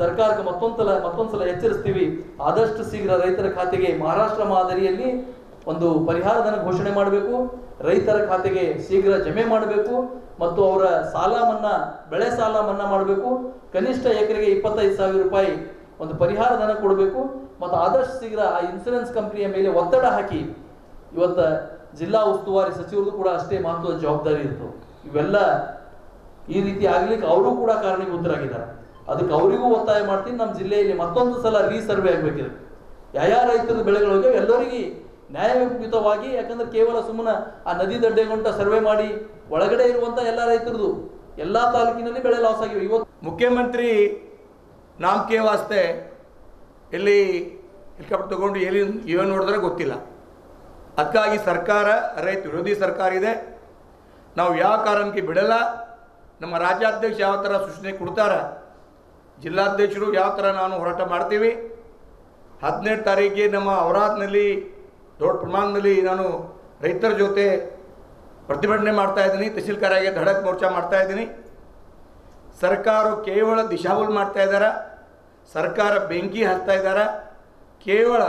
ಸರ್ಕಾರಕ್ಕೆ ಮತ್ತೊಂದ್ಸಲ ಎಚ್ಚರಿಸ್ತೀವಿ. ಆದಷ್ಟು ಶೀಘ್ರ ರೈತರ ಖಾತೆಗೆ ಮಹಾರಾಷ್ಟ್ರ ಮಾದರಿಯಲ್ಲಿ ಒಂದು ಪರಿಹಾರ ಧನ ಘೋಷಣೆ ಮಾಡಬೇಕು. ರೈತರ ಖಾತೆಗೆ ಶೀಘ್ರ ಜಮೆ ಮಾಡಬೇಕು ಮತ್ತು ಅವರ ಸಾಲ ಮನ್ನಾ, ಬೆಳೆ ಸಾಲ ಮನ್ನಾ ಮಾಡಬೇಕು. ಕನಿಷ್ಠ ಎಕರೆಗೆ 25,000 ರೂಪಾಯಿ ಒಂದು ಪರಿಹಾರ ಧನ ಕೊಡಬೇಕು ಮತ್ತು ಆದಷ್ಟು ಶೀಘ್ರ ಆ ಇನ್ಸೂರೆನ್ಸ್ ಕಂಪನಿಯ ಮೇಲೆ ಒತ್ತಡ ಹಾಕಿ, ಇವತ್ತು ಜಿಲ್ಲಾ ಉಸ್ತುವಾರಿ ಸಚಿವರಿಗೂ ಕೂಡ ಅಷ್ಟೇ ಮಹತ್ವದ ಜವಾಬ್ದಾರಿ ಇತ್ತು. ಇವೆಲ್ಲ ಈ ರೀತಿ ಆಗ್ಲಿಕ್ಕೆ ಅವರು ಕೂಡ ಕಾರಣೀಭೂತರಾಗಿದ್ದಾರೆ. ಅದಕ್ಕೆ ಅವರಿಗೂ ಒತ್ತಾಯ ಮಾಡ್ತೀನಿ, ನಮ್ಮ ಜಿಲ್ಲೆಯಲ್ಲಿ ಮತ್ತೊಂದು ಸಲ ರೀಸರ್ವೆ ಆಗಬೇಕಿದೆ. ಯಾವ ರೈತರ ಬೆಳೆಗಳಿಗೆ ಎಲ್ಲರಿಗೆ ನ್ಯಾಯಯುತವಾಗಿ, ಯಾಕಂದ್ರೆ ಕೇವಲ ಸುಮ್ಮನೆ ಆ ನದಿ ದಂಡೆಗೊಂಟ ಸರ್ವೆ ಮಾಡಿ ಒಳಗಡೆ ಇರುವಂತ ಎಲ್ಲ ರೈತರದು ಎಲ್ಲ ತಾಲೂಕಿನಲ್ಲಿ ಬೆಳೆ ಲಾಸ್ ಆಗಿವೆ. ಇವತ್ತು ಮುಖ್ಯಮಂತ್ರಿ ನಾಮಕೆ ವಾಸ್ತೆ ಎಲ್ಲಿ ಹೆಲಿಕಾಪ್ಟರ್ ತಗೊಂಡು ಎಲ್ಲಿ ಏನು ನೋಡಿದ್ರೆ ಗೊತ್ತಿಲ್ಲ. ಅದಕ್ಕಾಗಿ ಸರ್ಕಾರ ರೈತ ವಿರೋಧಿ ಸರ್ಕಾರ ಇದೆ. ನಾವು ಯಾವ ಕಾರಣಕ್ಕೆ ಬಿಡಲ್ಲ. ನಮ್ಮ ರಾಜ್ಯಾಧ್ಯಕ್ಷ ಯಾವ ಥರ ಸೂಚನೆ ಕೊಡ್ತಾರೆ, ಜಿಲ್ಲಾಧ್ಯಕ್ಷರು ಯಾವ ಥರ ನಾನು ಹೋರಾಟ ಮಾಡ್ತೀವಿ. 17 ತಾರೀಕಿಗೆ ನಮ್ಮ ಔರಾದ್ನಲ್ಲಿ ದೊಡ್ಡ ಪ್ರಮಾಣದಲ್ಲಿ ನಾನು ರೈತರ ಜೊತೆ ಪ್ರತಿಭಟನೆ ಮಾಡ್ತಾ ಇದ್ದೀನಿ. ತಹಸೀಲ್ದಾರಾಗಿ ಧಡಕ್ ಮೋರ್ಚಾ ಮಾಡ್ತಾ ಇದ್ದೀನಿ. ಸರ್ಕಾರ ಕೇವಲ ದಿಶಾಬುಲ್ ಮಾಡ್ತಾ ಇದ್ದಾರೆ. ಸರ್ಕಾರ ಬೆಂಕಿ ಹಚ್ತಾ ಇದ್ದಾರೆ. ಕೇವಲ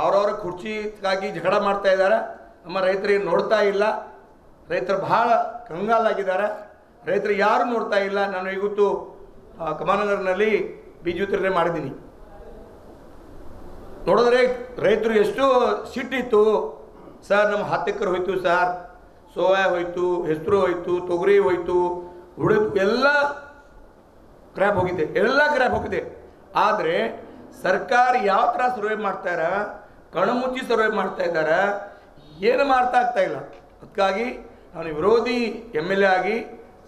ಅವರವರ ಕುರ್ಚಿಗಾಗಿ ಜಗಳ ಮಾಡ್ತಾ ಇದ್ದಾರೆ. ನಮ್ಮ ರೈತರಿಗೆ ನೋಡ್ತಾ ಇಲ್ಲ. ರೈತರು ಬಹಳ ಕಂಗಾಲಾಗಿದ್ದಾರೆ. ರೈತರು ಯಾರು ನೋಡ್ತಾ ಇಲ್ಲ. ನಾನು ಇವತ್ತು ಕಮಾನಗರ್ನಲ್ಲಿ ಬೀಜ ವಿತರಣೆ ಮಾಡಿದ್ದೀನಿ. ನೋಡಿದ್ರೆ ರೈತರು ಎಷ್ಟು ಸಿಟ್ಟಿತ್ತು. ಸರ್ ನಮ್ಮ 10 ಎಕರೆ ಹೋಯ್ತು ಸರ್, ಸೋಯಾ ಹೋಯ್ತು, ಹೆಸರು ಹೋಯ್ತು, ತೊಗರಿ ಹೋಯ್ತು, ಉಳಿದು ಎಲ್ಲ ಕ್ರ್ಯಾಪ್ ಹೋಗಿದೆ. ಆದರೆ ಸರ್ಕಾರ ಯಾವ ಥರ ಸರ್ವೆ ಮಾಡ್ತಾರ, ಕಣ್ಮುಚ್ಚಿ ಸರ್ವೆ ಮಾಡ್ತಾ ಇದ್ದಾರೆ, ಏನು ಮಾಡ್ತಾ ಆಗ್ತಾ ಇಲ್ಲ. ಅದಕ್ಕಾಗಿ ನಾನು ವಿರೋಧಿ MLA ಆಗಿ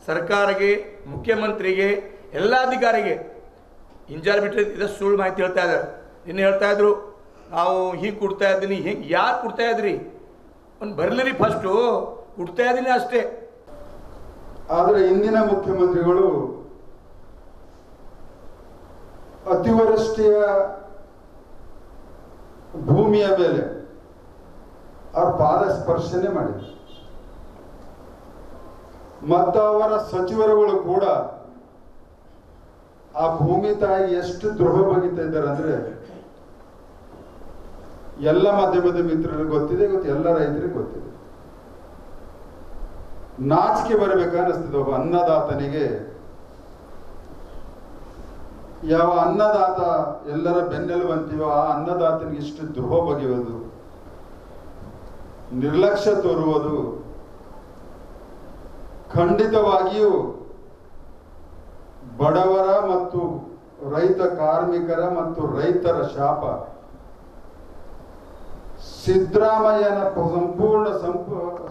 ಸರ್ಕಾರಕ್ಕೆ, ಮುಖ್ಯಮಂತ್ರಿಗೆ, ಎಲ್ಲ ಅಧಿಕಾರಿಗೆ ಇಂಜಾರ್ ಬಿಟ್ಟರೆ ಇದಷ್ಟು ಸುಳ್ಳು ಮಾಹಿತಿ ಹೇಳ್ತಾ ಇದ್ದಾರೆ. ಇನ್ನು ಹೇಳ್ತಾ ಇದ್ರು ನಾವು ಹೀಗೆ ಕೊಡ್ತಾ ಇದ್ದೀನಿ, ಹೀಗೆ ಯಾರು ಕೊಡ್ತಾ ಇದ್ರಿ ಒಂದು ಬರಲಿರಿ, ಫಸ್ಟು ಕೊಡ್ತಾ ಇದ್ದೀನಿ ಅಷ್ಟೇ. ಆದರೆ ಇಂದಿನ ಮುಖ್ಯಮಂತ್ರಿಗಳು ಅತಿವೃಷ್ಟಿಯ ಭೂಮಿಯ ಮೇಲೆ ಅವ್ರ ಪಾದ ಸ್ಪರ್ಶನೆ ಮಾಡಿದ್ರು ಮತ್ತು ಅವರ ಸಚಿವರುಗಳು ಕೂಡ ಆ ಭೂಮಿ ತಾಯಿ ಎಷ್ಟು ದ್ರೋಹ ಬಗೆತಾ ಇದ್ದಾರೆ ಅಂದ್ರೆ ಎಲ್ಲ ಮಾಧ್ಯಮದ ಮಿತ್ರರಿಗೆ ಗೊತ್ತಿದೆ, ಎಲ್ಲ ರೈತರಿಗೆ ಗೊತ್ತಿದೆ. ನಾಚಿಕೆ ಬರಬೇಕನ್ನಿಸ್ತದೆ ಒಬ್ಬ ಅನ್ನದಾತನಿಗೆ. ಯಾವ ಅನ್ನದಾತ ಎಲ್ಲರ ಬೆನ್ನೆಲುಬಂತೀವೋ ಆ ಅನ್ನದಾತನಿಗೆ ಇಷ್ಟು ದ್ರೋಹ ಬಗೆಯುವುದು, ನಿರ್ಲಕ್ಷ್ಯ ತೋರುವುದು ಖಂಡಿತವಾಗಿಯೂ ಬಡವರ ಮತ್ತು ರೈತ ಕಾರ್ಮಿಕರ ಮತ್ತು ರೈತರ ಶಾಪ. ಸಿದ್ದರಾಮಯ್ಯನ ಸಂಪೂರ್ಣ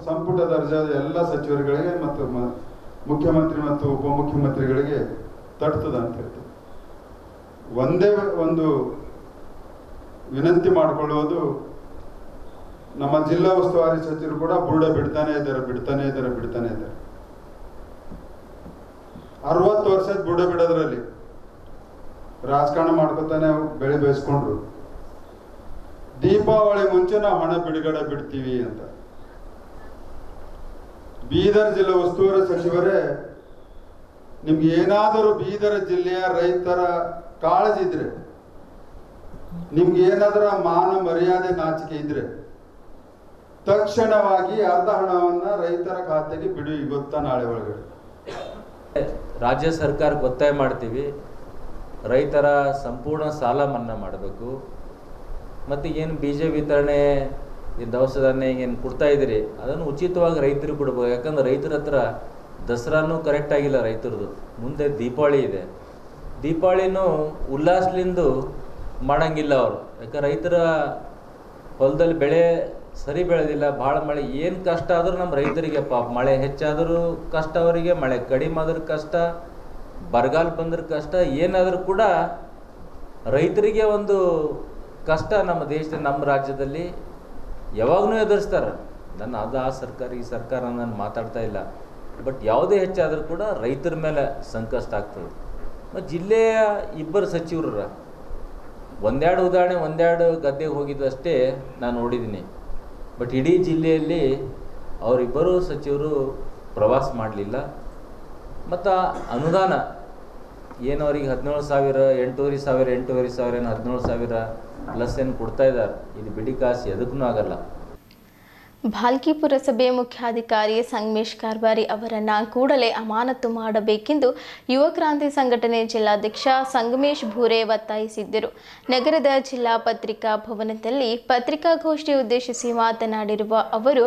ಸಂಪುಟ ದರ್ಜಾದ ಎಲ್ಲ ಸಚಿವರುಗಳಿಗೆ ಮತ್ತು ಮುಖ್ಯಮಂತ್ರಿ ಮತ್ತು ಉಪಮುಖ್ಯಮಂತ್ರಿಗಳಿಗೆ ತಟ್ತದ ಅಂತ ಹೇಳ್ತಾರೆ. ಒಂದೇ ಒಂದು ವಿನಂತಿ ಮಾಡಿಕೊಳ್ಳುವುದು, ನಮ್ಮ ಜಿಲ್ಲಾ ಉಸ್ತುವಾರಿ ಸಚಿವರು ಕೂಡ ಬುರುಡೆ ಬಿಡ್ತಾನೆ ಇದ್ದಾರೆ. 60 ವರ್ಷದ ಬುಡ ಬಿಡೋದ್ರಲ್ಲಿ ರಾಜಕಾರಣ ಮಾಡ್ಕೊತಾನೆ ಬೆಳೆ ಬೇಯಿಸ್ಕೊಂಡ್ರು. ದೀಪಾವಳಿ ಮುಂಚೆ ನಾವು ಹಣ ಬಿಡುಗಡೆ ಬಿಡ್ತೀವಿ ಅಂತ. ಬೀದರ್ ಜಿಲ್ಲಾ ಉಸ್ತುವಾರಿ ಸಚಿವರೇ, ನಿಮ್ಗೆ ಏನಾದರೂ ಬೀದರ್ ಜಿಲ್ಲೆಯ ರೈತರ ಕಾಳಜಿ ಇದ್ರೆ, ನಿಮ್ಗೆ ಏನಾದರೂ ಮಾನ ಮರ್ಯಾದೆ ನಾಚಿಕೆ ಇದ್ರೆ ತಕ್ಷಣವಾಗಿ ಅರ್ಧ ಹಣವನ್ನ ರೈತರ ಖಾತೆಗೆ ಬಿಡು, ಗೊತ್ತಾ ನಾಳೆ ಒಳಗಡೆ. ರಾಜ್ಯ ಸರ್ಕಾರಕ್ಕೆ ಒತ್ತಾಯ ಮಾಡ್ತೀವಿ, ರೈತರ ಸಂಪೂರ್ಣ ಸಾಲ ಮನ್ನಾ ಮಾಡಬೇಕು. ಮತ್ತು ಏನು ಬೀಜ ವಿತರಣೆ, ಈ ದವಸ ಧಾನ್ಯ ಏನು ಕೊಡ್ತಾ ಇದ್ದೀರಿ ಅದನ್ನು ಉಚಿತವಾಗಿ ರೈತರಿಗೆ ಕೊಡ್ಬೇಕು. ಯಾಕಂದ್ರೆ ರೈತರ ಹತ್ರ ದಸರಾನೂ ಕರೆಕ್ಟ್ ಆಗಿಲ್ಲ ರೈತರದು. ಮುಂದೆ ದೀಪಾವಳಿ ಇದೆ, ದೀಪಾವಳಿನೂ ಉಲ್ಲಾಸಲಿಂದು ಮಾಡಂಗಿಲ್ಲ ಅವರು. ಯಾಕಂದ್ರೆ ರೈತರ ಹೊಲದಲ್ಲಿ ಬೆಳೆ ಸರಿ ಬೆಳೆದಿಲ್ಲ, ಭಾಳ ಮಳೆ, ಏನು ಕಷ್ಟ ಆದರೂ ನಮ್ಮ ರೈತರಿಗೆ ಪಾಪ. ಮಳೆ ಹೆಚ್ಚಾದರೂ ಕಷ್ಟ ಅವರಿಗೆ, ಮಳೆ ಕಡಿಮೆ ಆದ್ರೂ ಕಷ್ಟ, ಬರಗಾಲ ಬಂದ್ರೆ ಕಷ್ಟ, ಏನಾದರೂ ಕೂಡ ರೈತರಿಗೆ ಒಂದು ಕಷ್ಟ ನಮ್ಮ ದೇಶದಲ್ಲಿ, ನಮ್ಮ ರಾಜ್ಯದಲ್ಲಿ ಯಾವಾಗಲೂ ಎದುರಿಸ್ತಾರೆ. ಅದು ಆ ಸರ್ಕಾರ ಈ ಸರ್ಕಾರ ನಾನು ಮಾತಾಡ್ತಾ ಇಲ್ಲ, ಬಟ್ ಯಾವುದೇ ಹೆಚ್ಚಾದರೂ ಕೂಡ ರೈತರ ಮೇಲೆ ಸಂಕಷ್ಟ ಆಗ್ತದೆ. ಮತ್ತು ಜಿಲ್ಲೆಯ 2 ಸಚಿವರ ಒಂದೆರಡು ಉದಾಹರಣೆ, ಒಂದೆರಡು ಗದ್ದೆಗೆ ಹೋಗಿದ್ದಷ್ಟೇ ನಾನು ನೋಡಿದ್ದೀನಿ. ಬಟ್ ಇಡೀ ಜಿಲ್ಲೆಯಲ್ಲಿ ಅವರಿಬ್ಬರು ಸಚಿವರು ಪ್ರವಾಸ ಮಾಡಲಿಲ್ಲ. ಮತ್ತು ಅನುದಾನ ಏನು ಅವ್ರಿಗೆ 17,000, 8,500, 8,500 ಏನು 17,000 ಪ್ಲಸ್ ಏನು ಕೊಡ್ತಾ ಇದ್ದಾರೆ. ಇದು ಬಿಡಿ ಕಾಸು ಎದಕ್ಕೂ ಆಗಲ್ಲ. ಭಾಲ್ಕಿ ಪುರಸಭೆ ಮುಖ್ಯಾಧಿಕಾರಿ ಸಂಗಮೇಶ್ ಕಾರ್ಬಾರಿ ಅವರನ್ನು ಕೂಡಲೇ ಅಮಾನತು ಮಾಡಬೇಕೆಂದು ಯುವ ಕ್ರಾಂತಿ ಸಂಘಟನೆ ಜಿಲ್ಲಾಧ್ಯಕ್ಷ ಸಂಗಮೇಶ್ ಭೂರೆ ಒತ್ತಾಯಿಸಿದ್ದರು. ನಗರದ ಜಿಲ್ಲಾ ಪತ್ರಿಕಾ ಭವನದಲ್ಲಿ ಪತ್ರಿಕಾಗೋಷ್ಠಿ ಉದ್ದೇಶಿಸಿ ಮಾತನಾಡಿರುವ ಅವರು,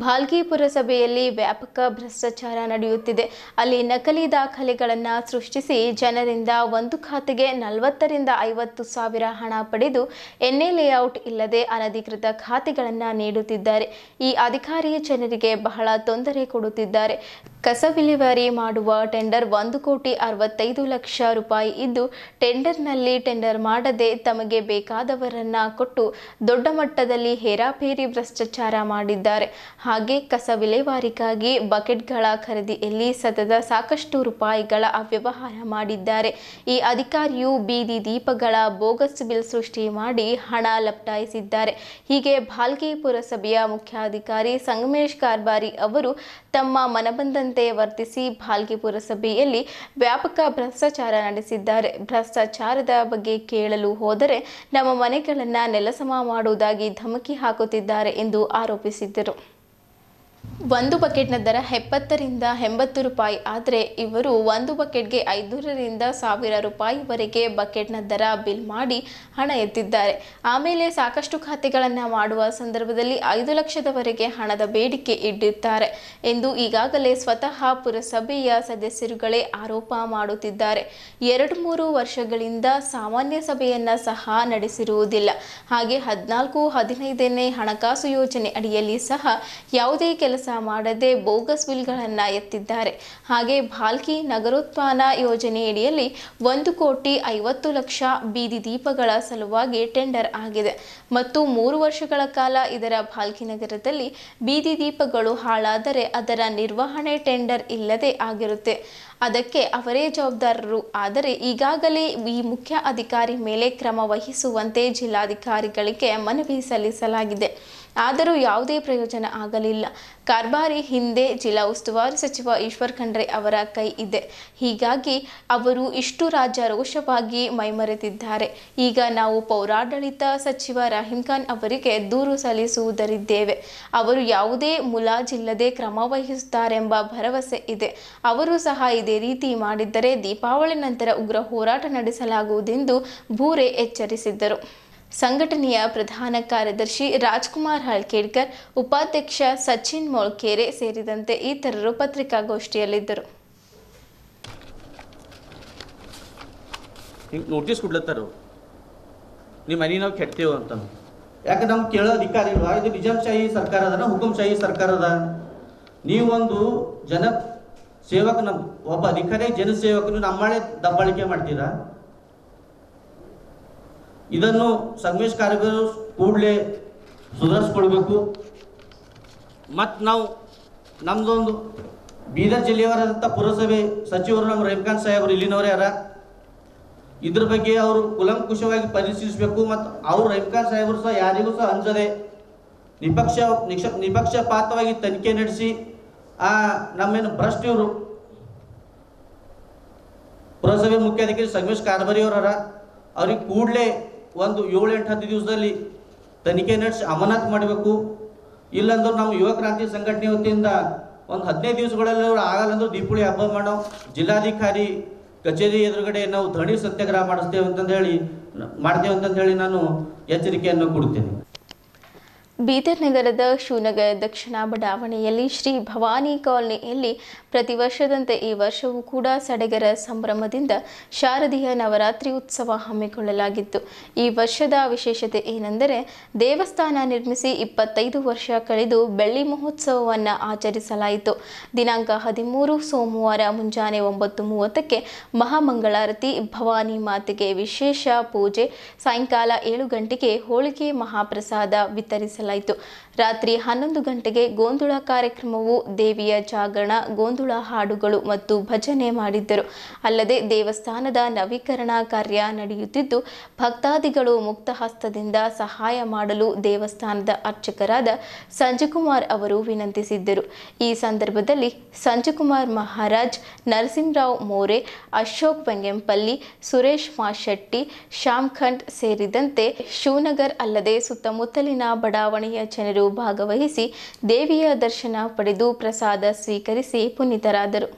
ಭಾಲ್ಕಿ ಪುರಸಭೆಯಲ್ಲಿ ವ್ಯಾಪಕ ಭ್ರಷ್ಟಾಚಾರ ನಡೆಯುತ್ತಿದೆ. ಅಲ್ಲಿ ನಕಲಿ ದಾಖಲೆಗಳನ್ನು ಸೃಷ್ಟಿಸಿ ಜನರಿಂದ ಒಂದು ಖಾತೆಗೆ 40,000 ರಿಂದ 50,000 ಹಣ ಪಡೆದು ಎನ್ಎ ಲೇಔಟ್ ಇಲ್ಲದೆ ಅನಧಿಕೃತ ಖಾತೆಗಳನ್ನು ನೀಡುತ್ತಿದ್ದಾರೆ. ಈ ಅಧಿಕಾರಿ ಜನರಿಗೆ ಬಹಳ ತೊಂದರೆ ಕೊಡುತ್ತಿದ್ದಾರೆ. ಕಸ ವಿಲೇವಾರಿ ಮಾಡುವ ಟೆಂಡರ್ 1,65,00,000 ರೂಪಾಯಿ ಇದ್ದು, ಟೆಂಡರ್ನಲ್ಲಿ ಟೆಂಡರ್ ಮಾಡದೆ ತಮಗೆ ಬೇಕಾದವರನ್ನ ಕೊಟ್ಟು ದೊಡ್ಡ ಮಟ್ಟದಲ್ಲಿ ಹೇರಾಫೇರಿ ಭ್ರಷ್ಟಾಚಾರ ಮಾಡಿದ್ದಾರೆ. ಹಾಗೆ ಕಸ ವಿಲೇವಾರಿಗಾಗಿ ಬಕೆಟ್ಗಳ ಖರೀದಿಯಲ್ಲಿ ಸತತ ಸಾಕಷ್ಟು ರೂಪಾಯಿಗಳ ಅವ್ಯವಹಾರ ಮಾಡಿದ್ದಾರೆ. ಈ ಅಧಿಕಾರಿಯು ಬೀದಿ ದೀಪಗಳ ಬೋಗಸ್ ಬಿಲ್ ಸೃಷ್ಟಿ ಮಾಡಿ ಹಣ ಲಪಟಾಯಿಸಿದ್ದಾರೆ. ಹೀಗೆ ಭಾಲ್ಕಿ ಪುರಸಭೆಯ ಮುಖ್ಯಾಧಿಕಾರಿ ಸಂಗಮೇಶ್ ಕಾರ್ಬಾರಿ ಅವರು ತಮ್ಮ ಮನಬಂದಂತೆ ವರ್ತಿಸಿ ಭಾಲ್ಕಿ ಪುರಸಭೆಯಲ್ಲಿ ವ್ಯಾಪಕ ಭ್ರಷ್ಟಾಚಾರ ನಡೆಸಿದ್ದಾರೆ. ಭ್ರಷ್ಟಾಚಾರದ ಬಗ್ಗೆ ಕೇಳಲು ಹೋದರೆ ನಮ್ಮ ಮನೆಗಳನ್ನು ನೆಲಸಮ ಮಾಡುವುದಾಗಿ ಧಮಕಿ ಹಾಕುತ್ತಿದ್ದಾರೆ ಎಂದು ಆರೋಪಿಸಿದ್ದರು. ಒಂದು ಬಕೆಟ್ನ ದರ 70 ರಿಂದ 80 ರೂಪಾಯಿ ಆದರೆ ಇವರು ಒಂದು ಬಕೆಟ್ಗೆ 500 ರಿಂದ 1000 ರೂಪಾಯಿವರೆಗೆ ಬಕೆಟ್ನ ದರ ಬಿಲ್ ಮಾಡಿ ಹಣ ಎತ್ತಿದ್ದಾರೆ. ಆಮೇಲೆ ಸಾಕಷ್ಟು ಖಾತೆಗಳನ್ನು ಮಾಡುವ ಸಂದರ್ಭದಲ್ಲಿ 5 ಲಕ್ಷದವರೆಗೆ ಹಣದ ಬೇಡಿಕೆ ಇಟ್ಟಿದ್ದಾರೆ ಎಂದು ಈಗಾಗಲೇ ಸ್ವತಃ ಪುರಸಭೆಯ ಸದಸ್ಯರುಗಳೇ ಆರೋಪ ಮಾಡುತ್ತಿದ್ದಾರೆ. 2-3 ವರ್ಷಗಳಿಂದ ಸಾಮಾನ್ಯ ಸಭೆಯನ್ನ ಸಹ ನಡೆಸಿರುವುದಿಲ್ಲ. ಹಾಗೆ 14-15ನೇ ಹಣಕಾಸು ಯೋಜನೆ ಅಡಿಯಲ್ಲಿ ಸಹ ಯಾವುದೇ ಕೆಲಸ ಮಾಡದೆ ಬೋಗಸ್ ಬಿಲ್ಗಳನ್ನು ಎತ್ತಿದ್ದಾರೆ. ಹಾಗೆ ಭಾಲ್ಕಿ ನಗರೋತ್ಥಾನ ಯೋಜನೆಯಡಿಯಲ್ಲಿ 1,50,00,000 ಬೀದಿ ದೀಪಗಳ ಸಲುವಾಗಿ ಟೆಂಡರ್ ಆಗಿದೆ ಮತ್ತು 3 ವರ್ಷಗಳ ಕಾಲ ಇದರ ಭಾಲ್ಕಿ ನಗರದಲ್ಲಿ ಬೀದಿ ದೀಪಗಳು ಹಾಳಾದರೆ ಅದರ ನಿರ್ವಹಣೆ ಟೆಂಡರ್ ಇಲ್ಲದೆ ಆಗಿರುತ್ತೆ. ಅದಕ್ಕೆ ಅವರೇ ಜವಾಬ್ದಾರರು. ಆದರೆ ಈಗಾಗಲೇ ಈ ಮುಖ್ಯ ಅಧಿಕಾರಿ ಮೇಲೆ ಕ್ರಮ ವಹಿಸುವಂತೆ ಜಿಲ್ಲಾಧಿಕಾರಿಗಳಿಗೆ ಮನವಿ ಸಲ್ಲಿಸಲಾಗಿದೆ. ಆದರೂ ಯಾವುದೇ ಪ್ರಯೋಜನ ಆಗಲಿಲ್ಲ. ಕಾರ್ಬಾರಿ ಹಿಂದೆ ಜಿಲ್ಲಾ ಉಸ್ತುವಾರಿ ಸಚಿವ ಈಶ್ವರ್ ಖಂಡ್ರೆ ಅವರ ಕೈ ಇದೆ. ಹೀಗಾಗಿ ಅವರು ಇಷ್ಟು ರಾಜ್ಯಾರೋಷವಾಗಿ ಮೈಮರೆತಿದ್ದಾರೆ. ಈಗ ನಾವು ಪೌರಾಡಳಿತ ಸಚಿವ ರಹೀಂ ಖಾನ್ ಅವರಿಗೆ ದೂರು ಸಲ್ಲಿಸುವುದರಿದ್ದೇವೆ. ಅವರು ಯಾವುದೇ ಮುಲಾಜಿಲ್ಲದೆ ಕ್ರಮ ವಹಿಸುತ್ತಾರೆಂಬ ಭರವಸೆ ಇದೆ. ಅವರು ಸಹ ಇದೇ ರೀತಿ ಮಾಡಿದ್ದರೆ ದೀಪಾವಳಿ ನಂತರ ಉಗ್ರ ಹೋರಾಟ ನಡೆಸಲಾಗುವುದೆಂದು ಭೂರೆ ಎಚ್ಚರಿಸಿದ್ದರು. ಸಂಘಟನೆಯ ಪ್ರಧಾನ ಕಾರ್ಯದರ್ಶಿ ರಾಜ್ಕುಮಾರ್ ಹಳ್ಕೇಡ್ಕರ್, ಉಪಾಧ್ಯಕ್ಷ ಸಚಿನ್ ಮೊಳ್ಕೆರೆ ಸೇರಿದಂತೆ ಇತರರು ಪತ್ರಿಕಾಗೋಷ್ಠಿಯಲ್ಲಿದ್ದರು. ನೋಟಿಸ್ ಕೊಡ್ಲತ್ತಾರ, ನಿಮ್ಮ ಮನೆ ನಾವು ಕೆಡ್ತೇವೆ ಅಂತ. ಯಾಕೆ ನಮ್ಗೆ ಕೇಳೋ ಅಧಿಕಾರ ಇಲ್ವಾ? ಇದು ನಿಜಾಂಶಾಹಿ ಸರ್ಕಾರ ಅದನ, ಹುಕುಂಶಾಹಿ ಸರ್ಕಾರ ಅದ. ನೀವೊಂದು ಜನ ಸೇವಕ, ನಮ್ಮ ಒಬ್ಬ ಅಧಿಕಾರಿ ಜನಸೇವಕನು ನಮ್ಮಳೆ ದಬ್ಬಾಳಿಕೆ ಮಾಡ್ತೀರಾ? ಇದನ್ನು ಸಂಗಮೇಶ್ ಕಾರ್ಬಾರಿ ಕೂಡಲೇ ಸುಧಾರಿಸ್ಕೊಳ್ಬೇಕು. ಮತ್ತು ನಾವು ನಮ್ಮದೊಂದು ಬೀದರ್ ಜಿಲ್ಲೆಯವರಾದಂಥ ಪುರಸಭೆ ಸಚಿವರು ನಮ್ಮ ರವಿಕಾಂತ್ ಸಾಹೇಬರು ಇಲ್ಲಿನವರೇ ಅರ. ಇದ್ರ ಬಗ್ಗೆ ಅವರು ಕುಲಂಕುಷವಾಗಿ ಪರಿಶೀಲಿಸಬೇಕು. ಮತ್ತು ಅವರು ರವಿಕಾಂತ್ ಸಾಹೇಬರು ಸಹ ಯಾರಿಗೂ ಸಹ ಅಂಜದೆ ನಿಪಕ್ಷಪಾತವಾಗಿ ತನಿಖೆ ನಡೆಸಿ ನಮ್ಮೇನು ಭ್ರಷ್ಟ ಇವರು ಪುರಸಭೆ ಮುಖ್ಯಾಧಿಕಾರಿ ಸಂಗಮೇಶ್ ಕಾರ್ಬಾರಿ ಅವರ ಅವ್ರಿಗೆ ಕೂಡಲೇ ಒಂದು 7-8 ದಿವಸದಲ್ಲಿ ತನಿಖೆ ನಡೆಸಿ ಅಮಾನತು ಮಾಡಬೇಕು. ಇಲ್ಲಾಂದ್ರೆ ನಮ್ಮ ಯುವ ಕ್ರಾಂತಿ ಸಂಘಟನೆ ವತಿಯಿಂದ ಒಂದು 15 ದಿವಸಗಳಲ್ಲಿ ಆಗಲ್ಲಂದ್ರೆ ದೀಪಾವಳಿ ಹಬ್ಬ ಮಾಡೋ ಜಿಲ್ಲಾಧಿಕಾರಿ ಕಚೇರಿ ಎದುರುಗಡೆ ನಾವು ಧರಣಿ ಸತ್ಯಾಗ್ರಹ ಮಾಡ್ತೇವೆ ಅಂತಂದು ಹೇಳಿ ನಾನು ಎಚ್ಚರಿಕೆಯನ್ನು ಕೊಡ್ತೇನೆ. ಬೀದರ್ ನಗರದ ಶಿವನಗರ ದಕ್ಷಿಣ ಬಡಾವಣೆಯಲ್ಲಿ ಶ್ರೀ ಭವಾನಿ ಕಾಲನಿಯಲ್ಲಿ ಪ್ರತಿ ವರ್ಷದಂತೆ ಈ ವರ್ಷವೂ ಕೂಡ ಸಡಗರ ಸಂಭ್ರಮದಿಂದ ಶಾರದೀಯ ನವರಾತ್ರಿ ಉತ್ಸವ ಹಮ್ಮಿಕೊಳ್ಳಲಾಗಿತ್ತು. ಈ ವರ್ಷದ ವಿಶೇಷತೆ ಏನೆಂದರೆ ದೇವಸ್ಥಾನ ನಿರ್ಮಿಸಿ 25 ವರ್ಷ ಕಳೆದು ಬೆಳ್ಳಿ ಮಹೋತ್ಸವವನ್ನು ಆಚರಿಸಲಾಯಿತು. ದಿನಾಂಕ 13 ಸೋಮವಾರ ಮುಂಜಾನೆ 9:30ಕ್ಕೆ ಮಹಾಮಂಗಳಾರತಿ, ಭವಾನಿ ಮಾತೆಗೆ ವಿಶೇಷ ಪೂಜೆ, ಸಾಯಂಕಾಲ 7 ಗಂಟೆಗೆ ಹೋಳಿಗೆ ಮಹಾಪ್ರಸಾದ ವಿತರಿಸಲಾಯಿತು. ರಾತ್ರಿ 11 ಗಂಟೆಗೆ ಗೋಂದುಳ ಕಾರ್ಯಕ್ರಮವು ದೇವಿಯ ಜಾಗರಣ, ಗೋಂದುಳ ಹಾಡುಗಳು ಮತ್ತು ಭಜನೆ ಮಾಡಿದ್ದರು. ಅಲ್ಲದೆ ದೇವಸ್ಥಾನದ ನವೀಕರಣ ಕಾರ್ಯ ನಡೆಯುತ್ತಿದ್ದು ಭಕ್ತಾದಿಗಳು ಮುಕ್ತ ಹಸ್ತದಿಂದ ಸಹಾಯ ಮಾಡಲು ದೇವಸ್ಥಾನದ ಅರ್ಚಕರಾದ ಸಂಜಯಕುಮಾರ್ ಅವರು ವಿನಂತಿಸಿದ್ದರು. ಈ ಸಂದರ್ಭದಲ್ಲಿ ಸಂಜಯಕುಮಾರ್ ಮಹಾರಾಜ್, ನರಸಿಂಹರಾವ್ ಮೋರೆ, ಅಶೋಕ್ ವೆಂಗೆಂಪಲ್ಲಿ, ಸುರೇಶ್ ಮಾಶೆಟ್ಟಿ, ಶ್ಯಾಮ್ಖಂಡ್ ಸೇರಿದಂತೆ ಶಿವನಗರ್ ಅಲ್ಲದೆ ಸುತ್ತಮುತ್ತಲಿನ ಬಡಾವಣೆಯ ಜನರು ಭಾಗವಹಿಸಿ ದೇವಿಯ ದರ್ಶನ ಪಡೆದು ಪ್ರಸಾದ ಸ್ವೀಕರಿಸಿ ಪುನೀತರಾದರು.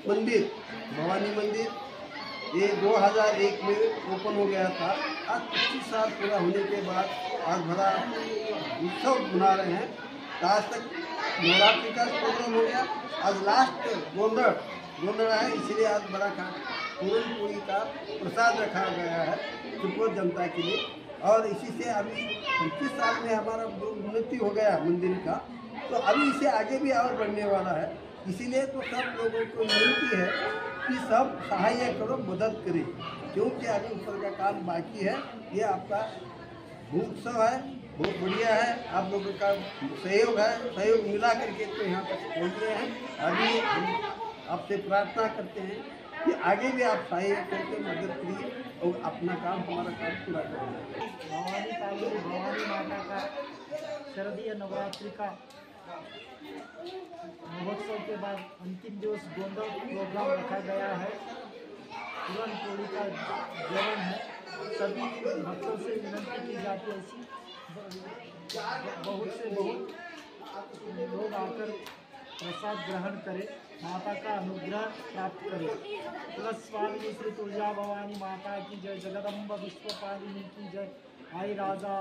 मंदिर भवानी मंदिर ये 2001 में ओपन हो गया था। आज 25 साल पूरा होने के बाद आज बड़ा उत्सव मना रहे हैं। आज तक नवरात्रि का प्रोग्राम हो गया, आज लास्ट गोंदड़ है, इसलिए आज बड़ा पूरन पूरी का प्रसाद रखा गया है त्रिपुरा जनता के लिए। और इसी से अभी 25 साल में हमारा उन्नति हो गया मंदिर का, तो अभी इसे आगे भी और बढ़ने वाला है। इसीलिए तो सब लोगों को विनती है कि सब सहायता करो, मदद करें, क्योंकि अभी ऊपर का काम बाकी है। ये आपका उत्सव है, बहुत बढ़िया है, आप लोगों का सहयोग है, सहयोग मिला करके तो यहाँ तक पहुँच रहे हैं। अभी हम आपसे प्रार्थना करते हैं कि आगे भी आप सहायता करके मदद करिए और अपना काम, हमारा काम पूरा करें। भवानी काली भवानी माता का शारदीय नवरात्रि का महोत्सव के बाद अंतिम दिवस गोंडल प्रोग्राम रखा गया है। पूरन पोली का जवन है, सभी भक्तों से विनती की जाती है ऐसी बहुत से बहुत लोग आकर प्रसाद ग्रहण करें, माता का अनुग्रह प्राप्त करें। प्लस स्वामी श्री तुलजा भवानी माता की जय, जगदम्बा विश्वपालिनी की जय, आई राजा